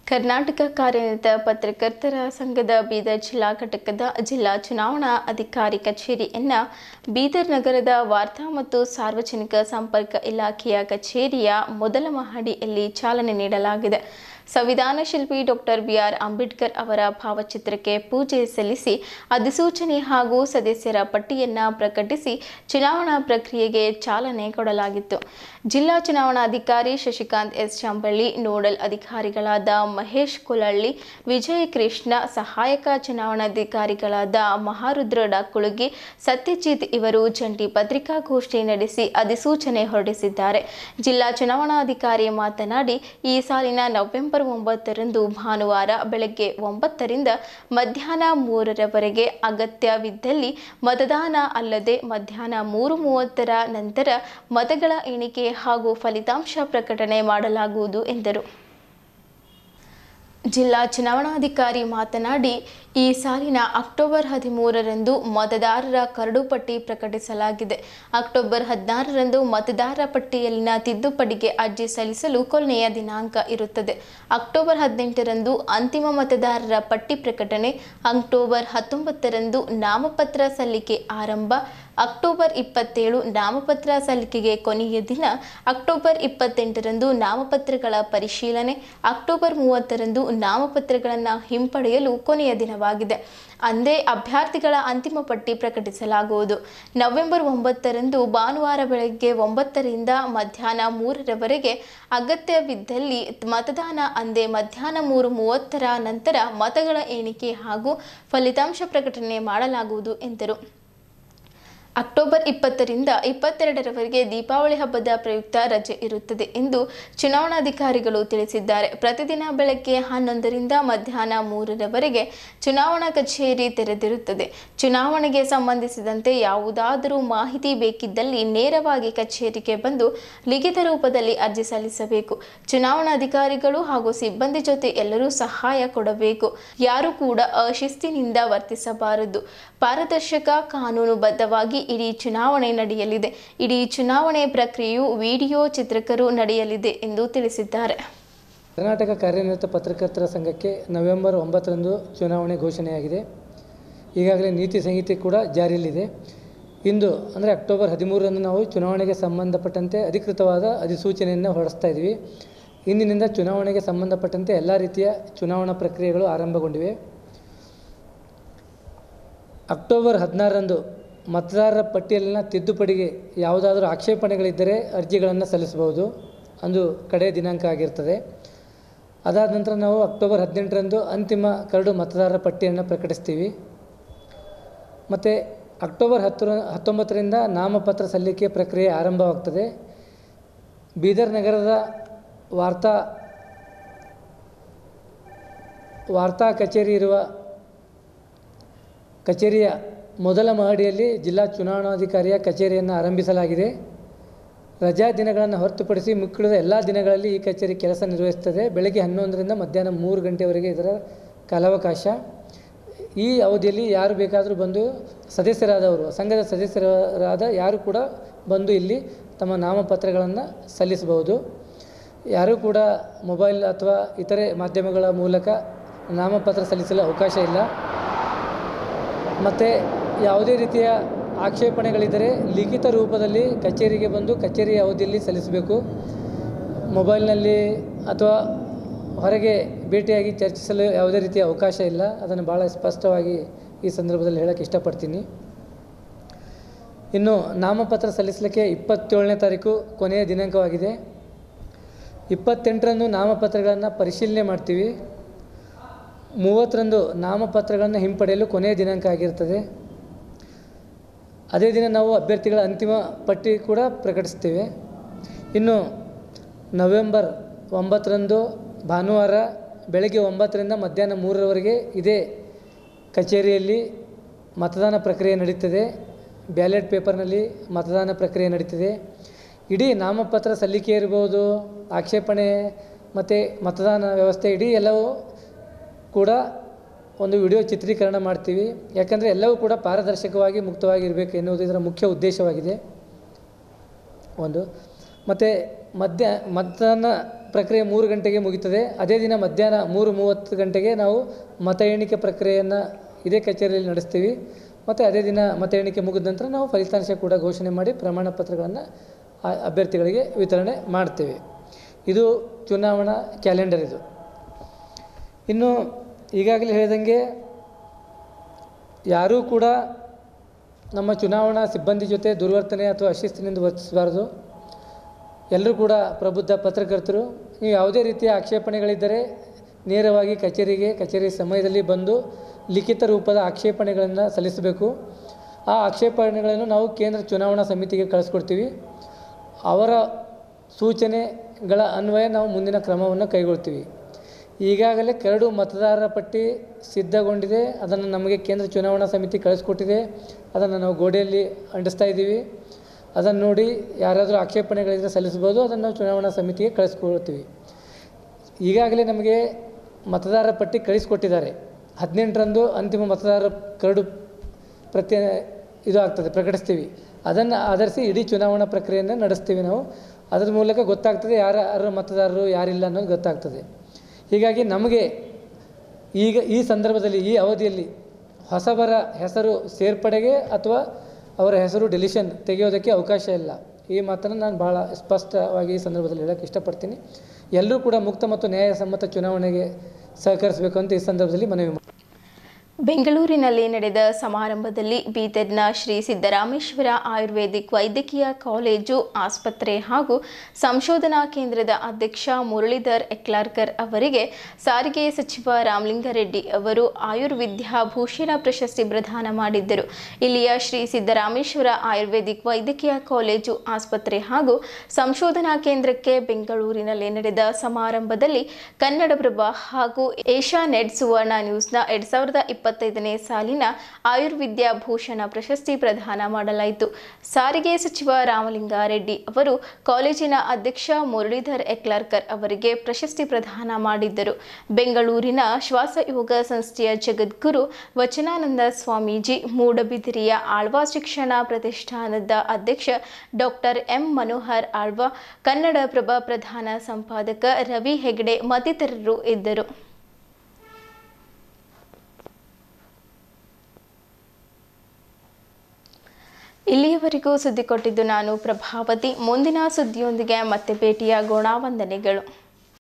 ಕರ್ನಾಟಕ ಕಾರ್ಯನಿರತ ಪತ್ರಕರ್ತರ ಸಂಘದ ಬೀದರ್ ಜಿಲ್ಲಾ ಘಟಕದ ಜಿಲ್ಲಾ ಚುನಾವಣಾ ಅಧಿಕಾರಿ ಕಚೇರಿಯನ್ನು ಬೀದರ್ ನಗರದ ವಾರ್ತಾ ಮತ್ತು ಸಾರ್ವಜನಿಕ ಸಂಪರ್ಕ ಇಲಾಖೆಯ ಕಚೇರಿಯ ಮೊದಲ ಮಹಡಿಯಲ್ಲಿ ಚಾಲನೆ ನೀಡಲಾಗಿದೆ. ಸಂವಿಧಾನ ಶಿಲ್ಪಿ ಡಾಕ್ಟರ್ ಬಿ.ಆರ್. ಅಂಬೇಡ್ಕರ್ ಅವರ ಭಾವಚಿತ್ರಕ್ಕೆ ಪೂಜೆ ಸಲ್ಲಿಸಿ ಅಧಿಸೂಚನೆ ಹಾಗೂ ಸದಸ್ಯರ ಪಟ್ಟಿಯನ್ನು ಪ್ರಕಟಿಸಿ ಚುನಾವಣಾ ಪ್ರಕ್ರಿಯೆಗೆ ಚಾಲನೆ ಕೊಡಲಾಗಿತ್ತು. ಜಿಲ್ಲಾ ಚುನಾವಣಾಧಿಕಾರಿ ಶಶಿಕಾಂತ್ ಎಸ್ ಚಂಬಳ್ಳಿ, ನೋಡಲ್ ಅಧಿಕಾರಿಗಳಾದ ಮಹೇಶ್ ಕುಲಳ್ಳಿ, ವಿಜಯ್ ಕೃಷ್ಣ, ಸಹಾಯಕ ಚುನಾವಣಾಧಿಕಾರಿಗಳಾದ ಮಹಾರುದ್ರ ಡಾಕುಳುಗಿ, ಸತ್ಯಜಿತ್ ಇವರು ಜಂಟಿ ಪತ್ರಿಕಾಗೋಷ್ಠಿ ನಡೆಸಿ ಅಧಿಸೂಚನೆ ಹೊರಡಿಸಿದ್ದಾರೆ. ಜಿಲ್ಲಾ ಚುನಾವಣಾಧಿಕಾರಿ ಮಾತನಾಡಿ, ಈ ಸಾಲಿನ ನವೆಂಬರ್ 9ರಂದು ಭಾನುವಾರ ಬೆಳಗ್ಗೆ 9ರಿಂದ ಮಧ್ಯಾಹ್ನ 3ರವರೆಗೆ ಅಗತ್ಯವಿದ್ದಲ್ಲಿ ಮತದಾನ ಅಲ್ಲದೆ ಮಧ್ಯಾಹ್ನ 3:30ರ ನಂತರ ಮತಗಳ ಎಣಿಕೆ ಹಾಗೂ ಫಲಿತಾಂಶ ಪ್ರಕಟಣೆ ಮಾಡಲಾಗುವುದು ಎಂದರು. ಜಿಲ್ಲಾ ಚುನಾವಣಾಧಿಕಾರಿ ಮಾತನಾಡಿ, ಈ ಸಾಲಿನ ಅಕ್ಟೋಬರ್ 13ರಂದು ಮತದಾರರ ಕರಡು ಪಟ್ಟಿ ಪ್ರಕಟಿಸಲಾಗಿದೆ. ಅಕ್ಟೋಬರ್ 16ರಂದು ಮತದಾರರ ಪಟ್ಟಿಯಲ್ಲಿನ ತಿದ್ದುಪಡಿಗೆ ಅರ್ಜಿ ಸಲ್ಲಿಸಲು ಕೊನೆಯ ದಿನಾಂಕ ಇರುತ್ತದೆ. ಅಕ್ಟೋಬರ್ 18ರಂದು ಅಂತಿಮ ಮತದಾರರ ಪಟ್ಟಿ ಪ್ರಕಟಣೆ. ಅಕ್ಟೋಬರ್ 19ರಂದು ನಾಮಪತ್ರ ಸಲ್ಲಿಕೆ ಆರಂಭ. ಅಕ್ಟೋಬರ್ 27 ನಾಮಪತ್ರ ಸಲ್ಲಿಕೆಗೆ ಕೊನೆಯ ದಿನ. ಅಕ್ಟೋಬರ್ 28ರಂದು ನಾಮಪತ್ರಗಳ ಪರಿಶೀಲನೆ. ಅಕ್ಟೋಬರ್ 30ರಂದು ನಾಮಪತ್ರಗಳನ್ನು ಹಿಂಪಡೆಯಲು ಕೊನೆಯ ದಿನವಾಗಿದೆ. ಅಂದೇ ಅಭ್ಯರ್ಥಿಗಳ ಅಂತಿಮ ಪಟ್ಟಿ ಪ್ರಕಟಿಸಲಾಗುವುದು. ನವೆಂಬರ್ 9ರಂದು ಭಾನುವಾರ ಬೆಳಗ್ಗೆ 9ರಿಂದ ಮಧ್ಯಾಹ್ನ 3ರವರೆಗೆ ಅಗತ್ಯವಿದ್ದಲ್ಲಿ ಮತದಾನ. ಅಂದೇ ಮಧ್ಯಾಹ್ನ 3:30ರ ನಂತರ ಮತಗಳ ಎಣಿಕೆ ಹಾಗೂ ಫಲಿತಾಂಶ ಪ್ರಕಟಣೆ ಮಾಡಲಾಗುವುದು ಎಂದರು. ಅಕ್ಟೋಬರ್ 20ರಿಂದ 22ರವರೆಗೆ ದೀಪಾವಳಿ ಹಬ್ಬದ ಪ್ರಯುಕ್ತ ರಜೆ ಇರುತ್ತದೆ ಎಂದು ಚುನಾವಣಾಧಿಕಾರಿಗಳು ತಿಳಿಸಿದ್ದಾರೆ. ಪ್ರತಿದಿನ ಬೆಳಗ್ಗೆ 11ರಿಂದ ಮಧ್ಯಾಹ್ನ 3ರವರೆಗೆ ಚುನಾವಣಾ ಕಚೇರಿ ತೆರೆದಿರುತ್ತದೆ. ಚುನಾವಣೆಗೆ ಸಂಬಂಧಿಸಿದಂತೆ ಯಾವುದಾದರೂ ಮಾಹಿತಿ ಬೇಕಿದ್ದಲ್ಲಿ ನೇರವಾಗಿ ಕಚೇರಿಗೆ ಬಂದು ಲಿಖಿತ ರೂಪದಲ್ಲಿ ಅರ್ಜಿ ಸಲ್ಲಿಸಬೇಕು. ಚುನಾವಣಾಧಿಕಾರಿಗಳು ಹಾಗೂ ಸಿಬ್ಬಂದಿ ಜೊತೆ ಎಲ್ಲರೂ ಸಹಾಯ ಕೊಡಬೇಕು. ಯಾರು ಕೂಡ ಅಶಿಸ್ತಿನಿಂದ ವರ್ತಿಸಬಾರದು. ಪಾರದರ್ಶಕ, ಕಾನೂನುಬದ್ಧವಾಗಿ ಇಡೀ ಚುನಾವಣೆ ನಡೆಯಲಿದೆ. ಇಡೀ ಚುನಾವಣೆ ಪ್ರಕ್ರಿಯೆಯು ವಿಡಿಯೋ ಚಿತ್ರಕರು ನಡೆಯಲಿದೆ ಎಂದು ತಿಳಿಸಿದ್ದಾರೆ. ಕರ್ನಾಟಕ ಕಾರ್ಯನಿರತ ಪತ್ರಕರ್ತರ ಸಂಘಕ್ಕೆ ನವೆಂಬರ್ 9ರಂದು ಚುನಾವಣೆ ಘೋಷಣೆಯಾಗಿದೆ. ಈಗಾಗಲೇ ನೀತಿ ಸಂಹಿತೆ ಕೂಡ ಜಾರಿಯಲ್ಲಿದೆ. ಇಂದು ಅಂದರೆ ಅಕ್ಟೋಬರ್ 13ರಂದು ನಾವು ಚುನಾವಣೆಗೆ ಸಂಬಂಧಪಟ್ಟಂತೆ ಅಧಿಕೃತವಾದ ಅಧಿಸೂಚನೆಯನ್ನು ಹೊರಡಿಸ್ತಾ ಇದ್ದೀವಿ. ಇಂದಿನಿಂದ ಚುನಾವಣೆಗೆ ಸಂಬಂಧಪಟ್ಟಂತೆ ಎಲ್ಲ ರೀತಿಯ ಚುನಾವಣಾ ಪ್ರಕ್ರಿಯೆಗಳು ಆರಂಭಗೊಂಡಿವೆ. ಅಕ್ಟೋಬರ್ 16ರಂದು ಮತದಾರರ ಪಟ್ಟಿಯಲ್ಲಿನ ತಿದ್ದುಪಡಿಗೆ ಯಾವುದಾದರೂ ಆಕ್ಷೇಪಣೆಗಳಿದ್ದರೆ ಅರ್ಜಿಗಳನ್ನು ಸಲ್ಲಿಸಬಹುದು. ಅಂದು ಕಡೆಯ ದಿನಾಂಕ ಆಗಿರ್ತದೆ. ಅದಾದ ನಂತರ ನಾವು ಅಕ್ಟೋಬರ್ 18ರಂದು ಅಂತಿಮ ಕರಡು ಮತದಾರರ ಪಟ್ಟಿಯನ್ನು ಪ್ರಕಟಿಸ್ತೀವಿ. ಮತ್ತು ಅಕ್ಟೋಬರ್ 19ರಿಂದ ನಾಮಪತ್ರ ಸಲ್ಲಿಕೆ ಪ್ರಕ್ರಿಯೆ ಆರಂಭವಾಗ್ತದೆ. ಬೀದರ್ ನಗರದ ವಾರ್ತಾ ಕಚೇರಿ ಇರುವ ಕಚೇರಿಯ ಮೊದಲ ಮಹಡಿಯಲ್ಲಿ ಜಿಲ್ಲಾ ಚುನಾವಣಾಧಿಕಾರಿಯ ಕಚೇರಿಯನ್ನು ಆರಂಭಿಸಲಾಗಿದೆ. ರಜಾ ದಿನಗಳನ್ನು ಹೊರತುಪಡಿಸಿ ಮಿಕ್ಕಿದ ಎಲ್ಲ ದಿನಗಳಲ್ಲಿ ಈ ಕಚೇರಿ ಕೆಲಸ ನಿರ್ವಹಿಸುತ್ತದೆ. ಬೆಳಗ್ಗೆ 11ರಿಂದ ಮಧ್ಯಾಹ್ನ 3 ಗಂಟೆವರೆಗೆ ಇದರ ಕಾಲಾವಕಾಶ. ಈ ಅವಧಿಯಲ್ಲಿ ಯಾರು ಬೇಕಾದರೂ ಬಂದು ಸದಸ್ಯರಾದವರು, ಸಂಘದ ಸದಸ್ಯರಾದ ಯಾರು ಕೂಡ ಬಂದು ಇಲ್ಲಿ ತಮ್ಮ ನಾಮಪತ್ರಗಳನ್ನು ಸಲ್ಲಿಸಬಹುದು. ಯಾರೂ ಕೂಡ ಮೊಬೈಲ್ ಅಥವಾ ಇತರೆ ಮಾಧ್ಯಮಗಳ ಮೂಲಕ ನಾಮಪತ್ರ ಸಲ್ಲಿಸಲು ಅವಕಾಶ ಇಲ್ಲ. ಮತ್ತು ಯಾವುದೇ ರೀತಿಯ ಆಕ್ಷೇಪಣೆಗಳಿದ್ದರೆ ಲಿಖಿತ ರೂಪದಲ್ಲಿ ಕಚೇರಿಗೆ ಬಂದು ಕಚೇರಿಯ ಅವಧಿಯಲ್ಲಿ ಸಲ್ಲಿಸಬೇಕು. ಮೊಬೈಲ್ನಲ್ಲಿ ಅಥವಾ ಹೊರಗೆ ಭೇಟಿಯಾಗಿ ಚರ್ಚಿಸಲು ಯಾವುದೇ ರೀತಿಯ ಅವಕಾಶ ಇಲ್ಲ. ಅದನ್ನು ಭಾಳ ಸ್ಪಷ್ಟವಾಗಿ ಈ ಸಂದರ್ಭದಲ್ಲಿ ಹೇಳೋಕ್ಕೆ ಇಷ್ಟಪಡ್ತೀನಿ. ಇನ್ನು ನಾಮಪತ್ರ ಸಲ್ಲಿಸಲಿಕ್ಕೆ 27ನೇ ತಾರೀಕು ಕೊನೆಯ ದಿನಾಂಕವಾಗಿದೆ. 28ರಂದು ನಾಮಪತ್ರಗಳನ್ನು ಪರಿಶೀಲನೆ ಮಾಡ್ತೀವಿ. 30ರಂದು ನಾಮಪತ್ರಗಳನ್ನು ಹಿಂಪಡೆಯಲು ಕೊನೆಯ ದಿನಾಂಕ ಆಗಿರ್ತದೆ. ಅದೇ ದಿನ ನಾವು ಅಭ್ಯರ್ಥಿಗಳ ಅಂತಿಮ ಪಟ್ಟಿ ಕೂಡ ಪ್ರಕಟಿಸ್ತೇವೆ. ಇನ್ನು ನವೆಂಬರ್ 9ರಂದು ಭಾನುವಾರ ಬೆಳಗ್ಗೆ 9ರಿಂದ ಮಧ್ಯಾಹ್ನ 3ರವರೆಗೆ ಇದೇ ಕಚೇರಿಯಲ್ಲಿ ಮತದಾನ ಪ್ರಕ್ರಿಯೆ ನಡೀತದೆ. ಬ್ಯಾಲೆಟ್ ಪೇಪರ್ನಲ್ಲಿ ಮತದಾನ ಪ್ರಕ್ರಿಯೆ ನಡೀತದೆ. ಇಡೀ ನಾಮಪತ್ರ ಸಲ್ಲಿಕೆ ಇರ್ಬೋದು, ಆಕ್ಷೇಪಣೆ ಮತ್ತು ಮತದಾನ ವ್ಯವಸ್ಥೆ ಇಡೀ ಎಲ್ಲವೂ ಕೂಡ ಒಂದು ವಿಡಿಯೋ ಚಿತ್ರೀಕರಣ ಮಾಡ್ತೀವಿ. ಯಾಕಂದರೆ ಎಲ್ಲವೂ ಕೂಡ ಪಾರದರ್ಶಕವಾಗಿ ಮುಕ್ತವಾಗಿ ಇರಬೇಕು ಎನ್ನುವುದು ಇದರ ಮುಖ್ಯ ಉದ್ದೇಶವಾಗಿದೆ. ಒಂದು ಮತ್ತು ಮತದಾನ ಪ್ರಕ್ರಿಯೆ 3 ಗಂಟೆಗೆ ಮುಗಿತದೆ. ಅದೇ ದಿನ ಮಧ್ಯಾಹ್ನ 3:30 ಗಂಟೆಗೆ ನಾವು ಮತ ಎಣಿಕೆ ಪ್ರಕ್ರಿಯೆಯನ್ನು ಇದೇ ಕಚೇರಿಯಲ್ಲಿ ನಡೆಸ್ತೀವಿ. ಮತ್ತು ಅದೇ ದಿನ ಮತ ಎಣಿಕೆ ಮುಗಿದ ನಂತರ ನಾವು ಫಲಿತಾಂಶ ಕೂಡ ಘೋಷಣೆ ಮಾಡಿ ಪ್ರಮಾಣ ಪತ್ರಗಳನ್ನು ಅಭ್ಯರ್ಥಿಗಳಿಗೆ ವಿತರಣೆ ಮಾಡ್ತೇವೆ. ಇದು ಚುನಾವಣಾ ಕ್ಯಾಲೆಂಡರ್. ಇದು ಇನ್ನು ಈಗಾಗಲೇ ಹೇಳಿದಂಗೆ ಯಾರೂ ಕೂಡ ನಮ್ಮ ಚುನಾವಣಾ ಸಿಬ್ಬಂದಿ ಜೊತೆ ದುರ್ವರ್ತನೆ ಅಥವಾ ಅಶಿಸ್ತಿನಿಂದ ವರ್ತಿಸಬಾರ್ದು. ಎಲ್ಲರೂ ಕೂಡ ಪ್ರಬುದ್ಧ ಪತ್ರಕರ್ತರು. ನೀವು ಯಾವುದೇ ರೀತಿಯ ಆಕ್ಷೇಪಣೆಗಳಿದ್ದರೆ ನೇರವಾಗಿ ಕಚೇರಿ ಸಮಯದಲ್ಲಿ ಬಂದು ಲಿಖಿತ ರೂಪದ ಆಕ್ಷೇಪಣೆಗಳನ್ನು ಸಲ್ಲಿಸಬೇಕು. ಆ ಆಕ್ಷೇಪಣೆಗಳನ್ನು ನಾವು ಕೇಂದ್ರ ಚುನಾವಣಾ ಸಮಿತಿಗೆ ಕಳಿಸ್ಕೊಡ್ತೀವಿ. ಅವರ ಸೂಚನೆಗಳ ಅನ್ವಯ ನಾವು ಮುಂದಿನ ಕ್ರಮವನ್ನು ಕೈಗೊಳ್ತೀವಿ. ಈಗಾಗಲೇ ಕರಡು ಮತದಾರರ ಪಟ್ಟಿ ಸಿದ್ಧಗೊಂಡಿದೆ. ಅದನ್ನು ನಮಗೆ ಕೇಂದ್ರ ಚುನಾವಣಾ ಸಮಿತಿ ಕಳಿಸ್ಕೊಟ್ಟಿದೆ. ಅದನ್ನು ನಾವು ಗೋಡೆಯಲ್ಲಿ ಅಂಟಿಸ್ತಾ ಇದ್ದೀವಿ. ಅದನ್ನು ನೋಡಿ ಯಾರಾದರೂ ಆಕ್ಷೇಪಣೆಗಳಿದ್ರೆ ಸಲ್ಲಿಸ್ಬೋದು. ಅದನ್ನು ನಾವು ಚುನಾವಣಾ ಸಮಿತಿಗೆ ಕಳಿಸ್ಕೊಳ್ತೀವಿ. ಈಗಾಗಲೇ ನಮಗೆ ಮತದಾರರ ಪಟ್ಟಿ ಕಳಿಸ್ಕೊಟ್ಟಿದ್ದಾರೆ. 18ರಂದು ಅಂತಿಮ ಮತದಾರರ ಕರಡು ಪ್ರಕಟಿಸ್ತೀವಿ. ಅದನ್ನು ಆಧರಿಸಿ ಇಡೀ ಚುನಾವಣಾ ಪ್ರಕ್ರಿಯೆಯನ್ನು ನಡೆಸ್ತೀವಿ ನಾವು. ಅದರ ಮೂಲಕ ಗೊತ್ತಾಗ್ತದೆ ಯಾರು ಮತದಾರರು ಯಾರಿಲ್ಲ ಅನ್ನೋದು ಗೊತ್ತಾಗ್ತದೆ. ಹೀಗಾಗಿ ನಮಗೆ ಈಗ ಈ ಸಂದರ್ಭದಲ್ಲಿ ಈ ಅವಧಿಯಲ್ಲಿ ಹೊಸಬರ ಹೆಸರು ಸೇರ್ಪಡೆಗೆ ಅಥವಾ ಅವರ ಹೆಸರು ಡಿಲಿಷನ್ ತೆಗೆಯೋದಕ್ಕೆ ಅವಕಾಶ ಇಲ್ಲ. ಈ ಮಾತನ್ನು ನಾನು ಭಾಳ ಸ್ಪಷ್ಟವಾಗಿ ಈ ಸಂದರ್ಭದಲ್ಲಿ ಹೇಳೋಕ್ಕೆ ಇಷ್ಟಪಡ್ತೀನಿ. ಎಲ್ಲರೂ ಕೂಡ ಮುಕ್ತ ಮತ್ತು ನ್ಯಾಯಸಮ್ಮತ ಚುನಾವಣೆಗೆ ಸಹಕರಿಸಬೇಕು ಅಂತ ಈ ಸಂದರ್ಭದಲ್ಲಿ ಮನವಿ. ಬೆಂಗಳೂರಿನಲ್ಲಿ ನಡೆದ ಸಮಾರಂಭದಲ್ಲಿ ಬೀದರ್ನ ಶ್ರೀ ಸಿದ್ದರಾಮೇಶ್ವರ ಆಯುರ್ವೇದಿಕ್ ವೈದ್ಯಕೀಯ ಕಾಲೇಜು ಆಸ್ಪತ್ರೆ ಹಾಗೂ ಸಂಶೋಧನಾ ಕೇಂದ್ರದ ಅಧ್ಯಕ್ಷ ಮುರಳೀಧರ್ ಎಕ್ಲಾರ್ಕರ್ ಅವರಿಗೆ ಸಾರಿಗೆ ಸಚಿವ ರಾಮಲಿಂಗಾರೆಡ್ಡಿ ಅವರು ಆಯುರ್ವಿದ್ಯಾಭೂಷಣ ಪ್ರಶಸ್ತಿ ಪ್ರದಾನ ಮಾಡಿದ್ದರು. ಇಲ್ಲಿಯ ಶ್ರೀ ಸಿದ್ದರಾಮೇಶ್ವರ ಆಯುರ್ವೇದಿಕ್ ವೈದ್ಯಕೀಯ ಕಾಲೇಜು ಆಸ್ಪತ್ರೆ ಹಾಗೂ ಸಂಶೋಧನಾ ಕೇಂದ್ರಕ್ಕೆ ಬೆಂಗಳೂರಿನಲ್ಲಿ ನಡೆದ ಸಮಾರಂಭದಲ್ಲಿ ಕನ್ನಡಪ್ರಭ ಹಾಗೂ ಏಷ್ಯಾನೆಟ್ ಸುವರ್ಣ ನ್ಯೂಸ್ನ 2025ನೇ ಸಾಲಿನ ಆಯುರ್ವಿದ್ಯಾಭೂಷಣ ಪ್ರಶಸ್ತಿ ಪ್ರದಾನ ಮಾಡಲಾಯಿತು. ಸಾರಿಗೆ ಸಚಿವ ರಾಮಲಿಂಗಾರೆಡ್ಡಿ ಅವರು ಕಾಲೇಜಿನ ಅಧ್ಯಕ್ಷ ಮುರಳೀಧರ್ ಎಕ್ಲಾರ್ಕರ್ ಅವರಿಗೆ ಪ್ರಶಸ್ತಿ ಪ್ರದಾನ ಮಾಡಿದ್ದರು. ಬೆಂಗಳೂರಿನ ಶ್ವಾಸಯೋಗ ಸಂಸ್ಥೆಯ ಜಗದ್ಗುರು ವಚನಾನಂದ ಸ್ವಾಮೀಜಿ, ಮೂಡಬಿದಿರೆಯ ಆಳ್ವಾ ಶಿಕ್ಷಣ ಪ್ರತಿಷ್ಠಾನದ ಅಧ್ಯಕ್ಷ ಡಾಕ್ಟರ್ ಎಂ ಮನೋಹರ್ ಆಳ್ವಾ, ಕನ್ನಡಪ್ರಭ ಪ್ರಧಾನ ಸಂಪಾದಕ ರವಿ ಹೆಗಡೆ ಮತ್ತಿತರರು ಇದ್ದರು. ಇಲ್ಲಿಯವರೆಗೂ ಸುದ್ದಿ ಕೊಟ್ಟಿದ್ದು ನಾನು ಪ್ರಭಾವತಿ. ಮುಂದಿನ ಸುದ್ದಿಯೊಂದಿಗೆ ಮತ್ತೆ ಭೇಟಿಯಾಗೋಣ. ವಂದನೆಗಳು.